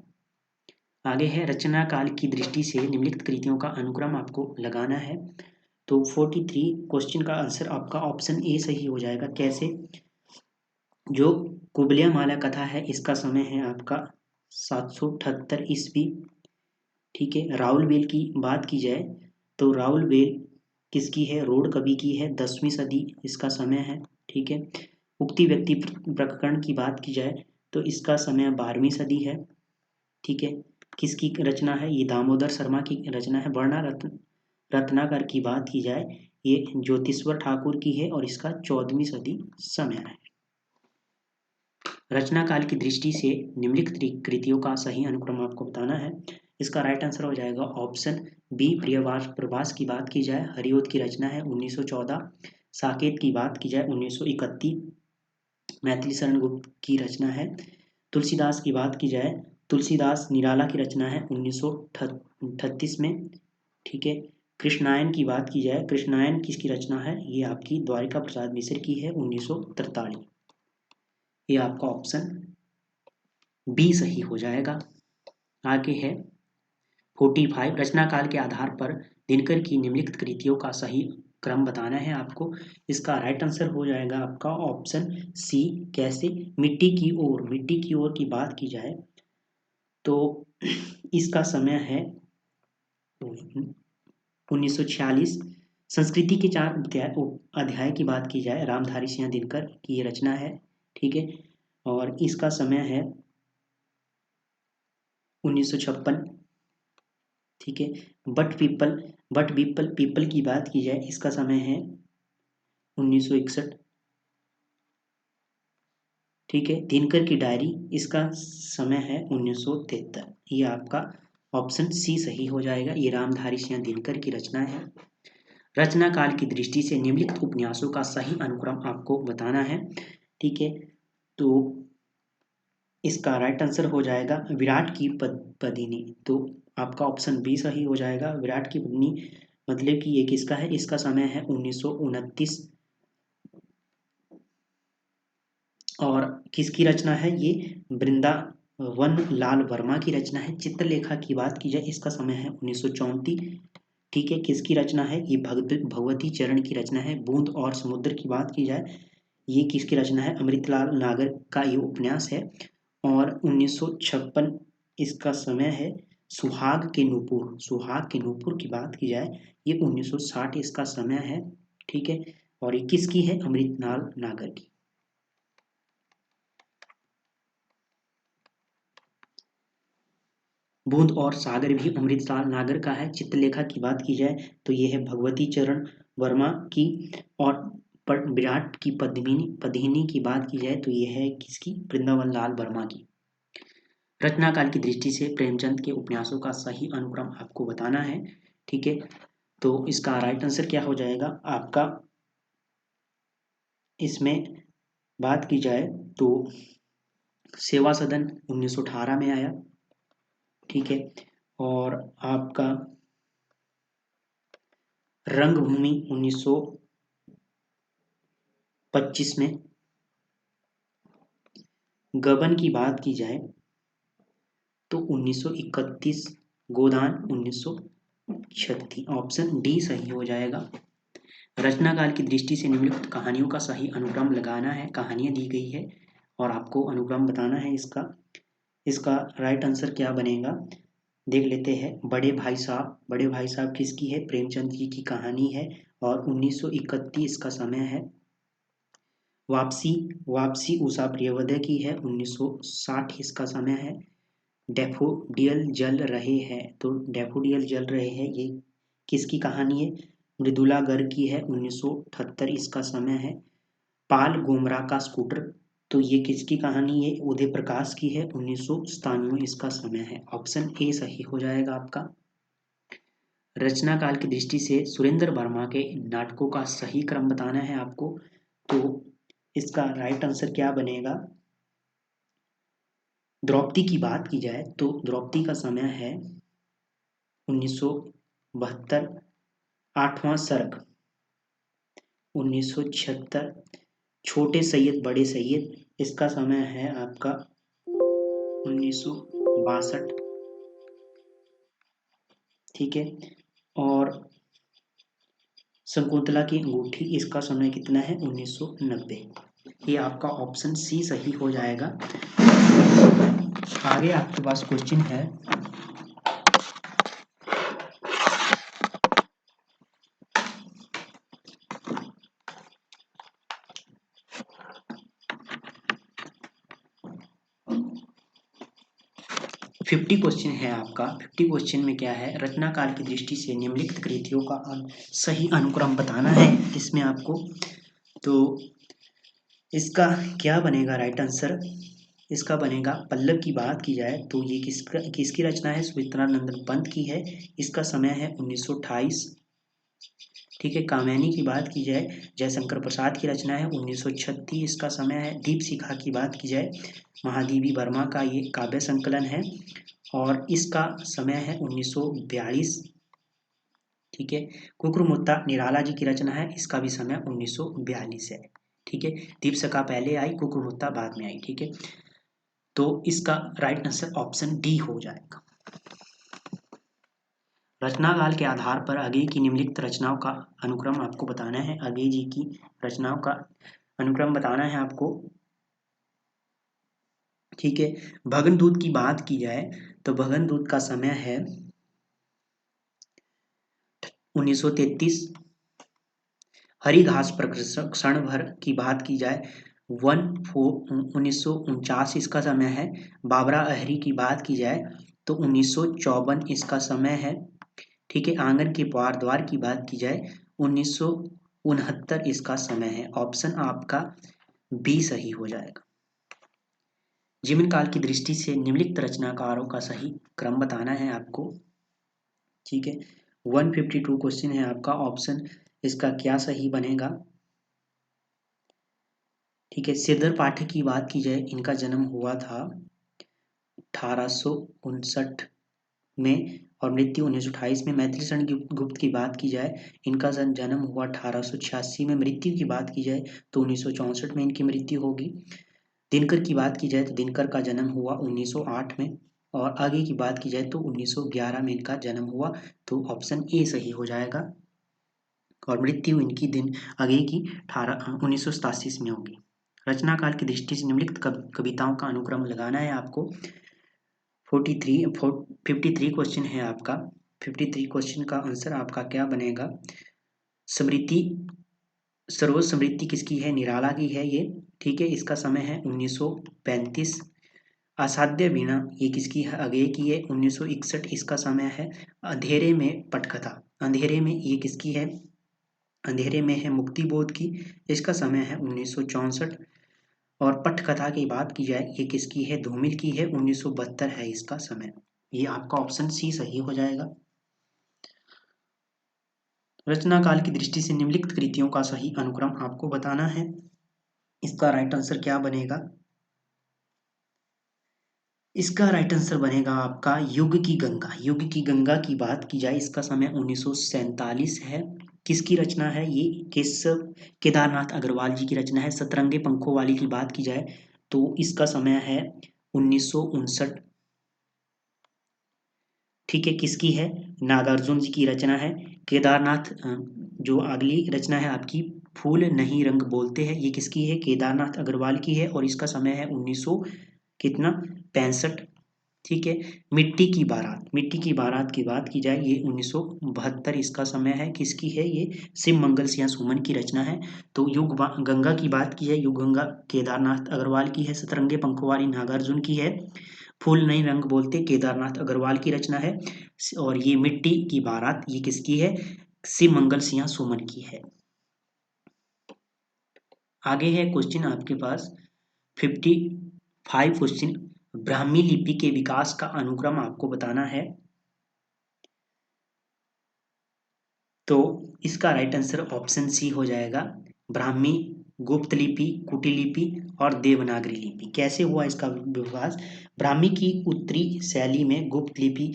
आगे है रचना काल की दृष्टि से निम्नलिखित कृतियों का अनुक्रम आपको लगाना है, तो 43 क्वेश्चन का आंसर आपका ऑप्शन ए सही हो जाएगा। कैसे, जो कुबलिया माला कथा है इसका समय है आपका 778 ईस्वी। ठीक है, राउल बेल की बात की जाए तो राउल बेल किसकी है? रोड कवि की है, 10वीं सदी इसका समय है। ठीक है, उक्ति व्यक्ति प्रकरण की बात की जाए तो इसका समय 12वीं सदी है। ठीक है, किसकी रचना है? ये दामोदर शर्मा की रचना है। वर्णा रत्नाकर की बात की जाए, ये ज्योतिश्वर ठाकुर की है और इसका 14वीं सदी समय है। रचना काल की दृष्टि से निम्नलिखित कृतियों का सही अनुक्रम आपको बताना है। इसका राइट आंसर हो जाएगा ऑप्शन बी। प्रियवास प्रभास की बात की जाए, हरिओद की रचना है 1914। साकेत की बात की जाए 1931। मैथिली शरण गुप्त की रचना है। तुलसीदास की बात की जाए, तुलसीदास निराला की रचना है 1938 में। ठीक है, कृष्णायन की बात की जाए, कृष्णायन किसकी रचना है? ये आपकी द्वारिका प्रसाद मिश्र की है 1943। ये आपका ऑप्शन बी सही हो जाएगा। आगे है 45। रचना काल के आधार पर दिनकर की निम्नलिखित कृतियों का सही क्रम बताना है आपको। इसका राइट आंसर हो जाएगा आपका ऑप्शन सी। कैसे? मिट्टी की ओर, मिट्टी की ओर की बात की जाए तो इसका समय है 1946। संस्कृति के 4 अध्याय की बात की जाए, रामधारी सिंह दिनकर की ये रचना है। ठीक है, और इसका समय है 1956। ठीक है, बट पीपल की बात की जाए, इसका समय है 1961। ठीक है, दिनकर की डायरी, इसका समय है 1973। ये आपका ऑप्शन सी सही हो जाएगा। ये रामधारी सिंह दिनकर की रचना है। रचना काल की दृष्टि से निम्नलिखित उपन्यासों का सही अनुक्रम आपको बताना है। ठीक है, तो इसका राइट आंसर हो जाएगा विराट की पद्मिनी। तो आपका ऑप्शन बी सही हो जाएगा। विराट की पत्नी मतलब कि ये किसका है? इसका समय है 1929। और किसकी रचना है? ये वृंदावन लाल वर्मा की रचना है। चित्रलेखा की बात की जाए, इसका समय है 1934। ठीक है, किसकी रचना है? ये भगवती चरण की रचना है। बूंद और समुद्र की बात की जाए, ये किसकी रचना है? अमृतलाल नागर का ये उपन्यास है। और 1956 इसका समय है। सुहाग के नूपुर की बात की जाए, ये 1960 इसका समय है। ठीक है, और ये किसकी है? अमृतलाल नागर की। बूंद और सागर भी अमृतलाल नागर का है। चित्रलेखा की बात की जाए तो ये है भगवती चरण वर्मा की। और विराट की पद्मिनी की बात की जाए तो ये है किसकी? वृंदावन लाल वर्मा की। रचना काल की दृष्टि से प्रेमचंद के उपन्यासों का सही अनुक्रम आपको बताना है। ठीक है, तो इसका राइट आंसर क्या हो जाएगा आपका? इसमें बात की जाए तो सेवा सदन 1918 में आया। ठीक है, और आपका रंगभूमि 1925 में। गबन की बात की जाए तो 1931। गोदान 1936। ऑप्शन डी सही हो जाएगा। रचना काल की दृष्टि से निम्नलिखित कहानियों का सही अनुक्रम लगाना है। कहानियां दी गई है और आपको अनुक्रम बताना है इसका। इसका राइट आंसर क्या बनेगा देख लेते हैं। बड़े भाई साहब किसकी है? प्रेमचंद जी की कहानी है और 1931 का समय है। वापसी वापसी उषा प्रियवदे की है, 1960 इसका समय है। डैफोडियल जल रहे हैं, तो डैफोडियल जल रहे हैं ये किसकी कहानी है? मृदुला गर्ग की है, 1978 इसका समय है। पाल गोमरा का स्कूटर, तो ये किसकी कहानी है? उदय प्रकाश की है, 1997 इसका समय है। ऑप्शन ए सही हो जाएगा आपका। रचना काल की दृष्टि से सुरेंद्र वर्मा के नाटकों का सही क्रम बताना है आपको। तो इसका राइट आंसर क्या बनेगा? द्रौपदी की बात की जाए तो द्रौपदी का समय है 1972। आठवां सर्ग 1976। छोटे सैयद बड़े सैयद, इसका समय है आपका 1962। ठीक है, और शकुंतला की अंगूठी, इसका समय कितना है? 1990। ये आपका ऑप्शन सी सही हो जाएगा। आगे आपके पास क्वेश्चन है 50 क्वेश्चन है आपका। 50 क्वेश्चन में क्या है, रचनाकाल की दृष्टि से निम्नलिखित कृतियों का सही अनुक्रम बताना है इसमें आपको। तो इसका क्या बनेगा राइट आंसर, इसका बनेगा पल्लव की बात की जाए तो ये किसकी रचना है, सुमित्रानंदन पंत की है। इसका समय है 1928। ठीक है। कामयानी की बात की जाए, जयशंकर प्रसाद की रचना है 1936। इसका समय है। दीपशिखा की बात की जाए, महादेवी वर्मा का ये काव्य संकलन है और इसका समय है 1942। ठीक है। कुकुरमुत्ता निराला जी की रचना है, इसका भी समय 1942 है। ठीक है। दीपशिखा पहले आई, कुकुरमुत्ता बाद में आई। ठीक है। तो इसका राइट आंसर ऑप्शन डी हो जाएगा। रचनाकाल के आधार पर आगे की निम्नलिखित रचनाओं का अनुक्रम आपको बताना है। आगे जी की रचनाओं का अनुक्रम बताना है आपको। ठीक है। भगनदूत की बात की जाए तो भगनदूत का समय है 1933। हरिघास प्रकर्षण क्षण भर की बात की जाए 1949 इसका समय है। बाबरा अहरी की बात की जाए तो 1954 इसका समय है। ठीक है। आंगन के द्वार द्वार की बात की जाए 1969 इसका समय है। ऑप्शन आपका बी सही हो जाएगा। जीवन काल की दृष्टि से निम्नलिखित रचनाकारों का सही क्रम बताना है आपको। ठीक है। 152 क्वेश्चन है आपका। ऑप्शन इसका क्या सही बनेगा। ठीक है। सिरदर पाठक की बात की जाए, इनका जन्म हुआ था 1859 में और मृत्यु 1928 में। मैथिली शरण गुप्त की बात की जाए, इनका जन्म हुआ 1886 में। मृत्यु की बात की जाए तो 1964 में इनकी मृत्यु होगी। दिनकर की बात की जाए तो दिनकर का जन्म हुआ 1908 में और आगे की बात की जाए तो 1911 में इनका जन्म हुआ। तो ऑप्शन ए सही हो जाएगा और मृत्यु इनकी दिन आगे की 1987 में होगी। रचनाकाल की दृष्टि से निम्नलिखित कविताओं का अनुक्रम लगाना है आपको। 53 क्वेश्चन है आपका। 53 क्वेश्चन का आंसर आपका क्या बनेगा। स्मृति सरोज स्मृति किसकी है, निराला की है ये। ठीक है। इसका समय है 1935। असाध्य वीणा ये किसकी है, अगेय की है 1961। इसका समय है। अंधेरे में पटकथा, अंधेरे में ये किसकी है, अंधेरे में है मुक्तिबोध की। इसका समय है 1964। और पटकथा की बात की जाए ये किसकी है, धूमिल की है 1972 है इसका समय। ये आपका ऑप्शन सी सही हो जाएगा। रचनाकाल की दृष्टि से निम्नलिखित कृतियों का सही अनुक्रम आपको बताना है। इसका राइट आंसर क्या बनेगा। इसका राइट आंसर बनेगा आपका युग की गंगा। युग की गंगा की बात की जाए, इसका समय 1947 है। किसकी रचना है ये, केशव केदारनाथ अग्रवाल जी की रचना है। सतरंगे पंखों वाली की बात की जाए तो इसका समय है 1959। ठीक है। किसकी है, नागार्जुन जी की रचना है। केदारनाथ जो अगली रचना है आपकी, फूल नहीं रंग बोलते हैं, ये किसकी है, केदारनाथ अग्रवाल की है और इसका समय है 1900 कितना 65। ठीक है। मिट्टी की बारात, मिट्टी की बारात की बात की जाए ये 1972 इसका समय है। किसकी है ये, शिव मंगल सिंह सुमन की रचना है। तो युग गंगा की बात की जाए, युग गंगा केदारनाथ अग्रवाल की है। सतरंगे पंखों वाली नागार्जुन की है। फूल नहीं रंग बोलते केदारनाथ अग्रवाल की रचना है। और ये मिट्टी की बारात ये किसकी है, शिव मंगल सिंह सुमन की है। आगे है क्वेश्चन आपके पास 55 क्वेश्चन। ब्राह्मी लिपि के विकास का अनुक्रम आपको बताना है। तो इसका राइट आंसर ऑप्शन सी हो जाएगा। ब्राह्मी, गुप्त लिपि, कुटिल लिपि और देवनागरी लिपि। कैसे हुआ इसका विकास, ब्राह्मी की उत्तरी शैली में गुप्त लिपि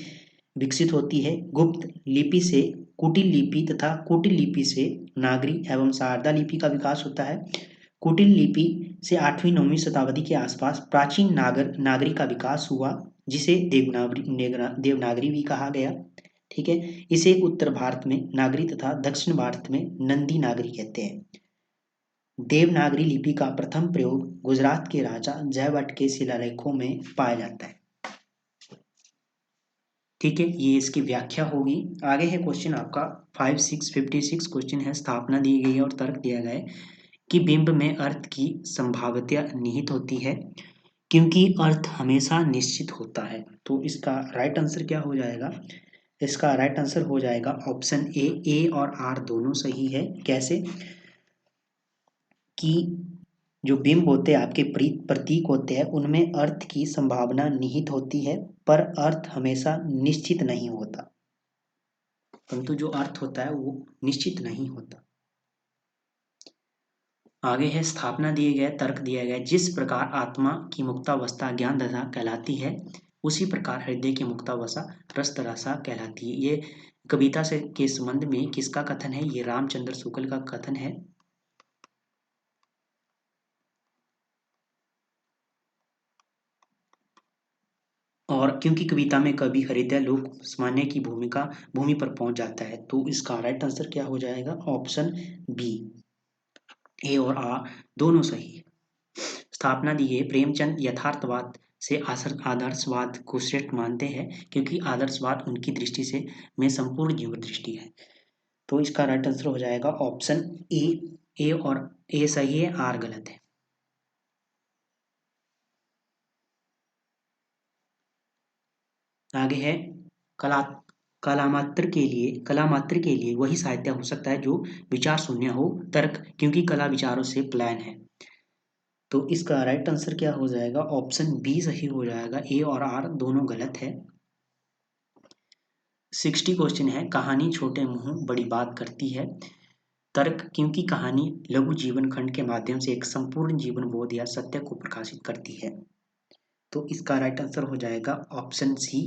विकसित होती है। गुप्त लिपि से कुटिल लिपि तथा कुटिल लिपि से नागरी एवं शारदा लिपि का विकास होता है। कुटिल लिपि से 8वीं-9वीं शताब्दी के आसपास प्राचीन नागरी का विकास हुआ, जिसे देवनागरी भी कहा गया। ठीक है। इसे उत्तर भारत में नागरी तथा दक्षिण भारत में नंदी नागरी कहते हैं। देवनागरी लिपि का प्रथम प्रयोग गुजरात के राजा जयवट के शिलालेखों में पाया जाता है। ठीक है, ये इसकी व्याख्या होगी। आगे है क्वेश्चन आपका 56 क्वेश्चन है। स्थापना दी गई है और तर्क दिया गया है कि बिंब में अर्थ की संभाव्यता निहित होती है क्योंकि अर्थ हमेशा निश्चित होता है। तो इसका राइट आंसर क्या हो जाएगा? इसका राइट आंसर हो जाएगा ऑप्शन ए और आर दोनों सही है। कैसे? कि जो बिंब होते हैं, आपके प्रतीक होते हैं, उनमें अर्थ की संभावना निहित होती है, पर अर्थ हमेशा निश्चित नहीं होता। परंतु जो अर्थ होता है वो निश्चित नहीं होता। आगे है स्थापना दिए गए, तर्क दिया गया। जिस प्रकार आत्मा की मुक्तावस्था ज्ञान दशा कहलाती है, उसी प्रकार हृदय की मुक्तावस्था रस दशा कहलाती है। ये कविता से के संबंध में किसका कथन है? ये रामचंद्र शुक्ल का कथन है। और क्योंकि कविता में कवि हृदय लोक समाने की भूमि पर पहुंच जाता है, तो इसका राइट आंसर क्या हो जाएगा? ऑप्शन बी, ए और आ दोनों सही है। स्थापना दी है। प्रेमचंद यथार्थवाद से आदर्शवाद को श्रेष्ठ मानते हैं क्योंकि आदर्शवाद उनकी दृष्टि से में संपूर्ण जीवन दृष्टि है। तो इसका राइट आंसर हो जाएगा ऑप्शन ए और ए सही है, आर गलत है। आगे है कला कला मात्र के लिए वही साहित्य हो सकता है जो विचार शून्य हो। तर्क, क्योंकि कला विचारों से प्लान है। तो इसका राइट आंसर क्या हो जाएगा? ऑप्शन बी सही हो जाएगा, ए और आर दोनों गलत है। 60 क्वेश्चन है। कहानी छोटे मुंह बड़ी बात करती है। तर्क, क्योंकि कहानी लघु जीवन खंड के माध्यम से एक संपूर्ण जीवन बोध या सत्य को प्रकाशित करती है। तो इसका राइट आंसर हो जाएगा ऑप्शन सी।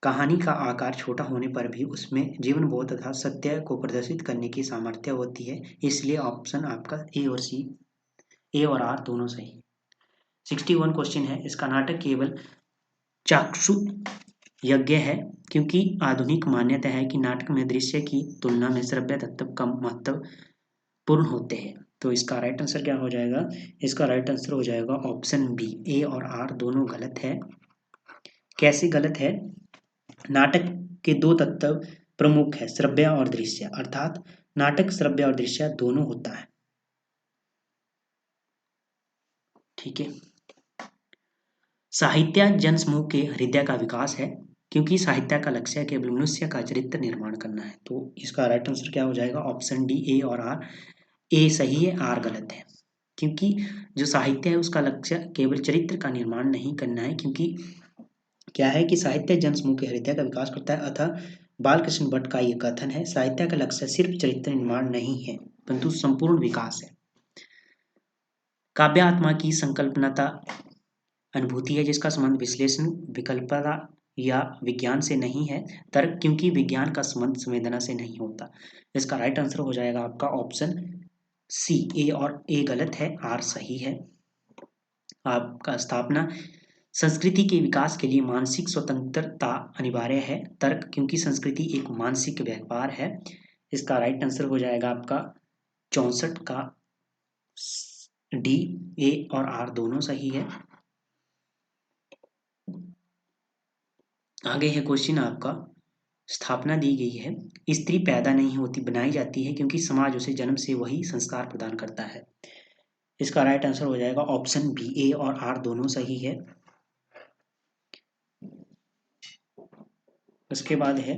कहानी का आकार छोटा होने पर भी उसमें जीवन बोध तथा सत्य को प्रदर्शित करने की सामर्थ्य होती है, इसलिए ऑप्शन आपका ए और आर दोनों सही। 61 क्वेश्चन है। इसका नाटक केवल चाक्षु यज्ञ है क्योंकि आधुनिक मान्यता है कि नाटक में दृश्य की तुलना में श्रव्य तत्व कम महत्वपूर्ण होते हैं। तो इसका राइट आंसर क्या हो जाएगा? इसका राइट आंसर हो जाएगा ऑप्शन बी, ए और आर दोनों गलत है। कैसे गलत है? नाटक के दो तत्व प्रमुख है, श्रव्य और दृश्य, अर्थात नाटक श्रव्य और दृश्य दोनों होता है। ठीक है। साहित्य जनसमूह के हृदय का विकास है क्योंकि साहित्य का लक्ष्य केवल मनुष्य का चरित्र निर्माण करना है। तो इसका राइट आंसर क्या हो जाएगा? ऑप्शन डी, ए और आर। ए सही है, आर गलत है। क्योंकि जो साहित्य है उसका लक्ष्य केवल चरित्र का निर्माण नहीं करना है, क्योंकि क्या है कि साहित्य जनसमूह के हृदय का विकास करता है। अतः बालकृष्ण भट्ट का ये कथन है, साहित्य का लक्ष्य सिर्फ चरित्र निर्माण नहीं है परंतु संपूर्ण विकास है। काव्य आत्मा की संकल्पनाता अनुभूति है जिसका संबंध विश्लेषण, विकल्पता या विज्ञान से नहीं है। तर्क, क्योंकि विज्ञान का संबंध संवेदना से नहीं होता। इसका राइट आंसर हो जाएगा आपका ऑप्शन सी। ए और ए गलत है, आर सही है। आपका स्थापना, संस्कृति के विकास के लिए मानसिक स्वतंत्रता अनिवार्य है। तर्क, क्योंकि संस्कृति एक मानसिक व्यापार है। इसका राइट आंसर हो जाएगा आपका 64 का डी। ए और आर दोनों सही है। आगे है क्वेश्चन आपका। स्थापना दी गई है। स्त्री पैदा नहीं होती, बनाई जाती है क्योंकि समाज उसे जन्म से वही संस्कार प्रदान करता है। इसका राइट आंसर हो जाएगा ऑप्शन बी। ए और आर दोनों सही है। उसके बाद है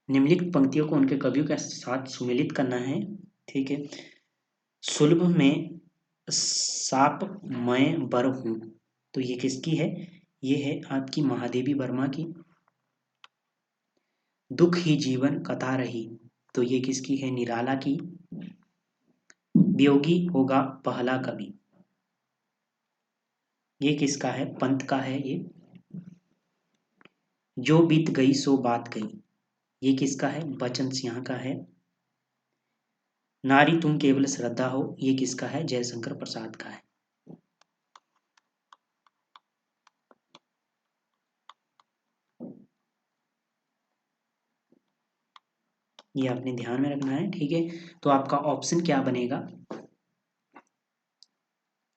निम्नलिखित पंक्तियों को उनके कवियों के साथ सुमेलित करना है। ठीक है। सुलभ में साप मैं बर हूं, तो ये किसकी है? ये है आपकी महादेवी वर्मा की। दुख ही जीवन कथा रही, तो ये किसकी है? निराला की। वियोगी होगा पहला कवि, ये किसका है? पंत का है ये। जो बीत गई सो बात गई, ये किसका है? बचन सिंह का है। नारी तुम केवल श्रद्धा हो, ये किसका है? जयशंकर प्रसाद का है। ये आपने ध्यान में रखना है, ठीक है। तो आपका ऑप्शन क्या बनेगा,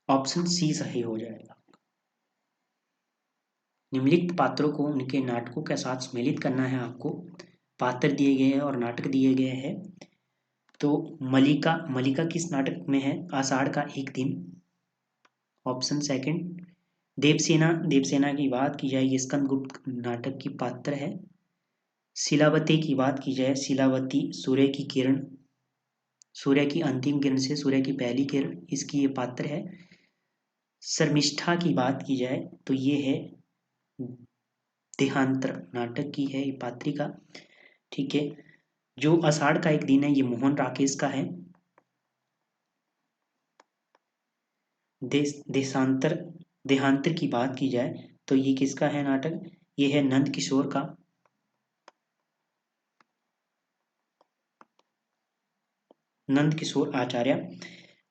ऑप्शन सी सही हो जाएगा। निम्नलिखित पात्रों को उनके नाटकों के साथ सम्मिलित करना है आपको। पात्र दिए गए हैं और नाटक दिए गए हैं। तो मलिका, मलिका किस नाटक में है, आषाढ़ का एक दिन, ऑप्शन सेकंड। देवसेना, देवसेना की बात की जाए ये स्कंदगुप्त नाटक की पात्र है। शिलावती की बात की जाए, शिलावती सूर्य की किरण, सूर्य की अंतिम किरण से सूर्य की पहली किरण, इसकी ये पात्र है। शर्मिष्ठा की बात की जाए तो ये है देहांतर नाटक की है ये पात्रिका, ठीक है। जो आषाढ़ का एक दिन है ये मोहन राकेश का है। देशांतर, देहांतर की बात की जाए तो ये किसका है नाटक, ये है नंद किशोर का। नंद किशोर आचार्य।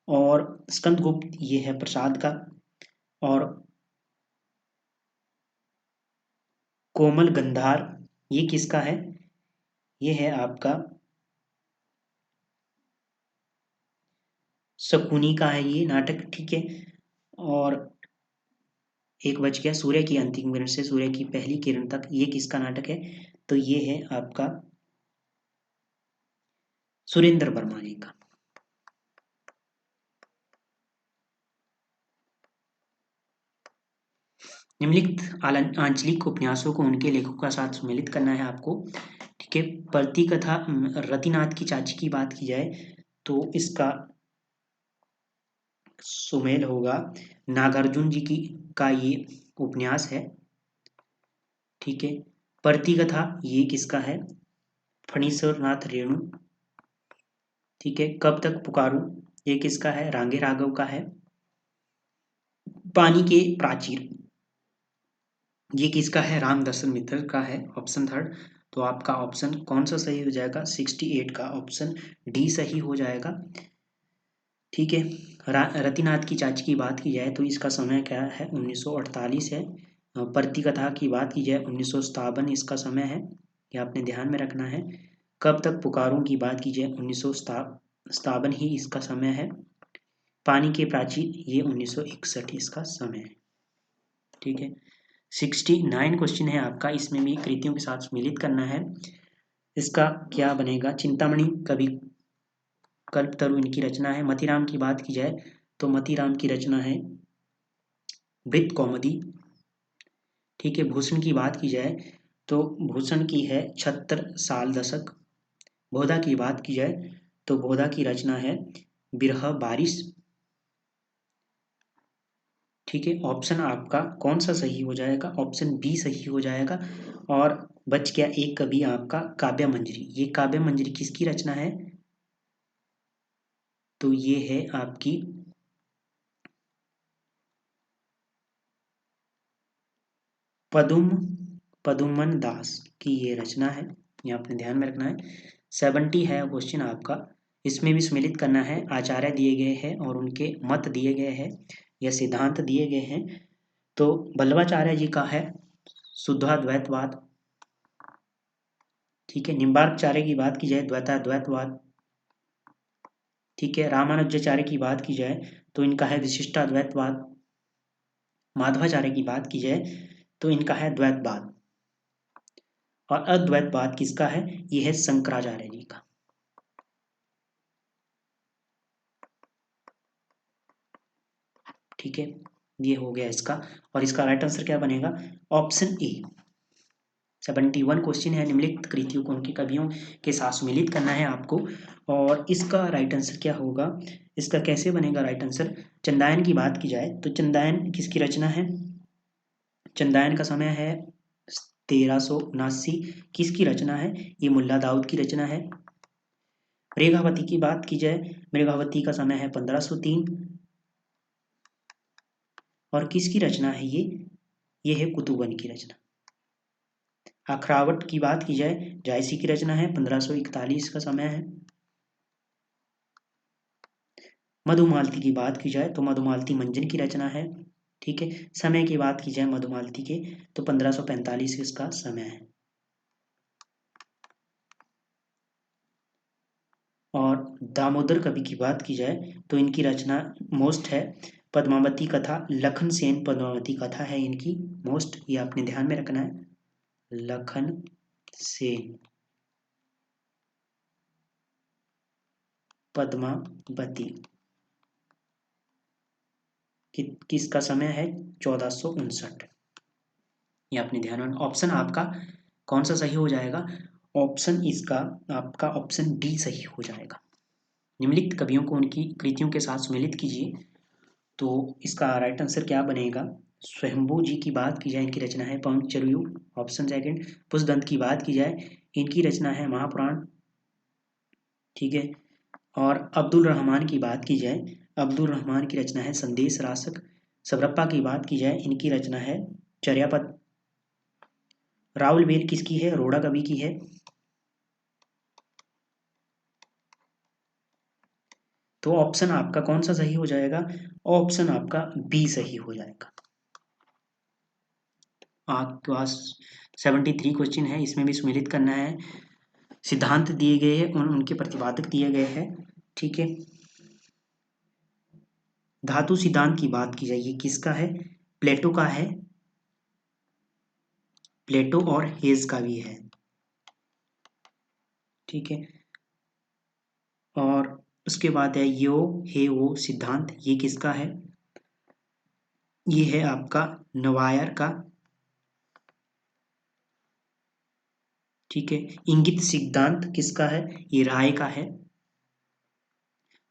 और स्कंदगुप्त ये है प्रसाद का। और कोमल गंधार ये किसका है, ये है आपका शकुनी का है ये नाटक, ठीक है। और एक बच गया, सूर्य की अंतिम किरण से सूर्य की पहली किरण तक, ये किसका नाटक है, तो ये है आपका सुरेंद्र वर्मा जी का। निम्नलिखित आंचलिक उपन्यासों को उनके लेखकों का साथ सम्मिलित करना है आपको, ठीक है। प्रति कथा, रतिनाथ की चाची की बात की जाए तो इसका सुमेल होगा नागार्जुन जी की का ये उपन्यास है, ठीक है। प्रति कथा ये किसका है, फणीश्वर नाथ रेणु, ठीक है। कब तक पुकारूं ये किसका है, रांगे राघव का है। पानी के प्राचीर ये किसका है, राम दर्शन मित्र का है, ऑप्शन थर्ड। तो आपका ऑप्शन कौन सा सही हो जाएगा, 68 का ऑप्शन डी सही हो जाएगा, ठीक है। रतिनाथ की चाची की बात की जाए तो इसका समय क्या है, 1948 है। प्रति कथा की बात की जाए 1957 इसका समय है, ये आपने ध्यान में रखना है। कब तक पुकारूं की बात की जाए 1957 ही इसका समय है। पानी के प्राचीर ये 1961 इसका समय है, ठीक है। 69 क्वेश्चन है आपका, इसमें भी कृतियों के साथ मिलित करना है। इसका क्या बनेगा, चिंतामणि कवि कल्पतरु इनकी रचना है। मतीराम की बात की जाए तो मतीराम की रचना है वृत्त कौमुदी, ठीक है। भूषण की बात की जाए तो भूषण की है छत्र साल दशक। बोधा की बात की जाए तो बोधा की रचना है बिरह बारिश, ठीक है। ऑप्शन आपका कौन सा सही हो जाएगा, ऑप्शन बी सही हो जाएगा। और बच गया एक कवि आपका काव्य मंजरी, ये काव्य मंजरी किसकी रचना है, तो ये है आपकी पदुम पदुमन दास की ये रचना है, ये आपने ध्यान में रखना है। 70 है क्वेश्चन आपका, इसमें भी सम्मिलित करना है। आचार्य दिए गए हैं और उनके मत दिए गए हैं या सिद्धांत दिए गए हैं। तो वल्लभाचार्य जी का है शुद्धाद्वैतवाद, ठीक है। निम्बार्काचार्य की बात की जाए द्वैताद्वैतवाद, ठीक है। रामानुजाचार्य की बात की जाए तो इनका है विशिष्टाद्वैतवाद। माधवाचार्य की बात की जाए तो इनका है द्वैतवाद। और अद्वैतवाद किसका है, यह है शंकराचार्य जी का, ठीक है। ये हो गया इसका, और इसका राइट आंसर क्या बनेगा, ऑप्शन ए। 71 क्वेश्चन है, निम्नलिखित कृतियों को उनके कवियों के साथ सम्मिलित करना है आपको। और इसका राइट आंसर क्या होगा, इसका कैसे बनेगा राइट आंसर। चंदायन की बात की जाए तो चंदायन किसकी रचना है, चंदायन का समय है 1379, किसकी रचना है, ये मुल्ला दाऊद की रचना है। मृगावती की बात की जाए, मृगावती का समय है 1503, और किसकी रचना है ये है कुतुबन की रचना। अखरावट की बात की जाए, जायसी की रचना है, 1541 का समय है। मधुमालती की बात की जाए तो मधुमालती मंजन की रचना है, ठीक है। समय की बात की जाए मधुमालती के तो 1545 इसका समय है। और दामोदर कवि की बात की जाए तो इनकी रचना मोस्ट है पद्मावती कथा, लखन सेन पद्मावती कथा है इनकी मोस्ट, ये आपने ध्यान में रखना है, लखन सेन पद्मावती। किसका समय है? 1459। ये आपने ध्यान रखना। ऑप्शन आपका कौन सा सही हो जाएगा? ऑप्शन इसका आपका ऑप्शन डी सही हो जाएगा। निम्नलिखित कवियों को उनकी कृतियों के साथ सम्मिलित कीजिए। तो इसका राइट आंसर क्या बनेगा? स्वयंभू जी की बात की जाए, इनकी रचना है पंचचर्यु, ऑप्शन सेकंड। पुष्पदंत की बात की जाए, इनकी रचना है महापुराण, ठीक है। और अब्दुल रहमान की बात की जाए, अब्दुल रहमान की रचना है संदेश रासक। सबरप्पा की बात की जाए, इनकी रचना है चर्यापद। राहुल बेल किसकी है? रोड़ा कवि की है। तो ऑप्शन आपका कौन सा सही हो जाएगा? ऑप्शन आपका बी सही हो जाएगा। आपके पास 73 क्वेश्चन है, इसमें भी सम्मिलित करना है। सिद्धांत दिए गए हैं, उनके प्रतिपादक दिए गए हैं, ठीक है। धातु सिद्धांत की बात की जाए, ये किसका है? प्लेटो का है, प्लेटो और हेज का भी है, ठीक है। और उसके बाद है यो हे वो सिद्धांत, ये किसका है? ये है आपका नवायर का, ठीक है। इंगित सिद्धांत किसका है? ये राय का है।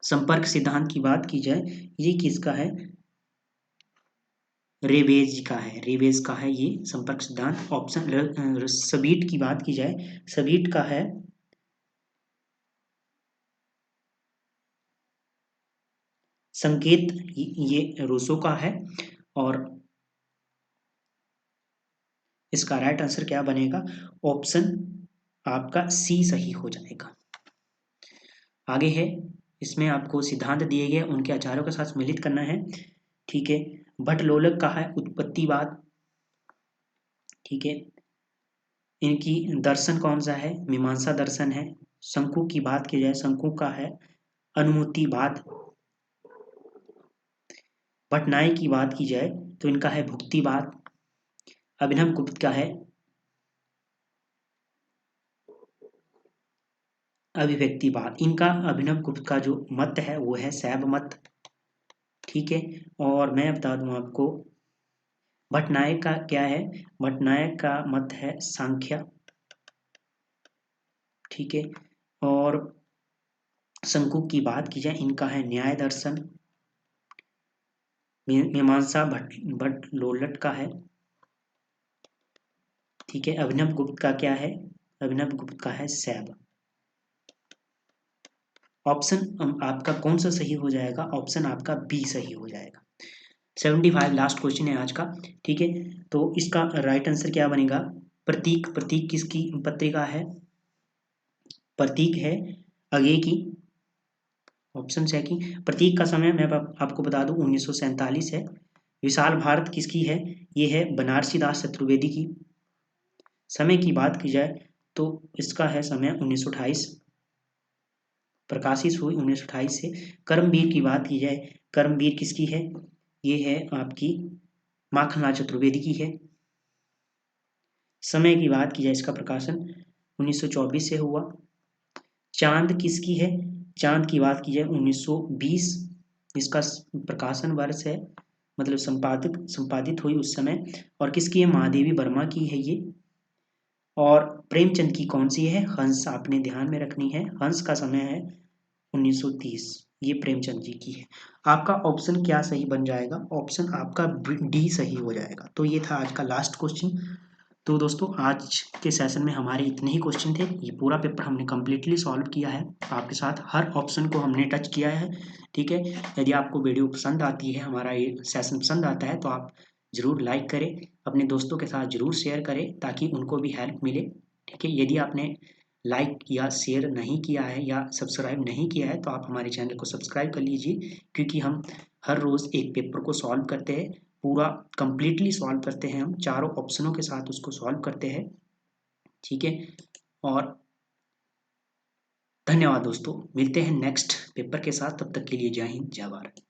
संपर्क सिद्धांत की बात की जाए, ये किसका है? रेबेज का है, रेबेज का है ये संपर्क सिद्धांत। ऑप्शन सबीट की बात की जाए, सबीट का है संकेत, ये रूसो का है। और इसका राइट आंसर क्या बनेगा? ऑप्शन आपका सी सही हो जाएगा। आगे है, इसमें आपको सिद्धांत दिए गए उनके आचार्यों के साथ सम्मिलित करना है, ठीक है। भट्टलोलक का है उत्पत्तिवाद, ठीक है। इनकी दर्शन कौन सा है? मीमांसा दर्शन है। शंकु की बात की जाए, शंकु का है अनुमतिवाद। भट्टनाई की बात की जाए तो इनका है भुक्तिवाद। अभिनव गुप्त का है अभिव्यक्तिवाद। इनका अभिनव गुप्त का जो मत है वो है शैव मत, ठीक है। और मैं बता दूं आपको, भट्टनायक का क्या है? भट्टनायक का मत है सांख्य, ठीक है। और शंकु की बात की जाए, इनका है न्याय दर्शन। मीमांसा भट्टलोलट का है, ठीक है। अभिनव गुप्त का क्या है? अभिनव गुप्त का है शैव। ऑप्शन आपका कौन सा सही हो जाएगा? ऑप्शन आपका बी सही हो जाएगा। 75 लास्ट क्वेश्चन है आज का, ठीक है। तो इसका राइट आंसर क्या बनेगा? प्रतीक, प्रतीक किसकी पत्रिका है? प्रतीक है अगे की, ऑप्शन है कि प्रतीक का समय मैं आपको बता दूं 1947 है। विशाल भारत किसकी है? ये है बनारसी दास चतुर्वेदी की। समय की बात की जाए तो इसका है समय 1928, प्रकाशित हुई 1928 से। कर्मवीर की बात की जाए, कर्मवीर किसकी है? ये है आपकी माखनलाल चतुर्वेदी की है। समय की बात की जाए, इसका प्रकाशन 1924 से हुआ। चांद किसकी है? चांद की बात की जाए 1920, इसका प्रकाशन वर्ष है, मतलब संपादित हुई उस समय। और किसकी है? महादेवी वर्मा की है ये। और प्रेमचंद की कौन सी है? हंस, आपने ध्यान में रखनी है, हंस का समय है 1930, ये प्रेमचंद जी की है। आपका ऑप्शन क्या सही बन जाएगा? ऑप्शन आपका डी सही हो जाएगा। तो ये था आज का लास्ट क्वेश्चन। तो दोस्तों आज के सेशन में हमारे इतने ही क्वेश्चन थे। ये पूरा पेपर हमने कम्प्लीटली सॉल्व किया है, आपके साथ हर ऑप्शन को हमने टच किया है, ठीक है। यदि आपको वीडियो पसंद आती है, हमारा ये सेशन पसंद आता है, तो आप ज़रूर लाइक करें, अपने दोस्तों के साथ ज़रूर शेयर करें ताकि उनको भी हेल्प मिले, ठीक है। यदि आपने लाइक या शेयर नहीं किया है या सब्सक्राइब नहीं किया है तो आप हमारे चैनल को सब्सक्राइब कर लीजिए, क्योंकि हम हर रोज़ एक पेपर को सॉल्व करते हैं, पूरा कंप्लीटली सॉल्व करते हैं, हम चारों ऑप्शनों के साथ उसको सॉल्व करते हैं, ठीक है। और धन्यवाद दोस्तों, मिलते हैं नेक्स्ट पेपर के साथ, तब तक के लिए जय हिंद, जय भारत।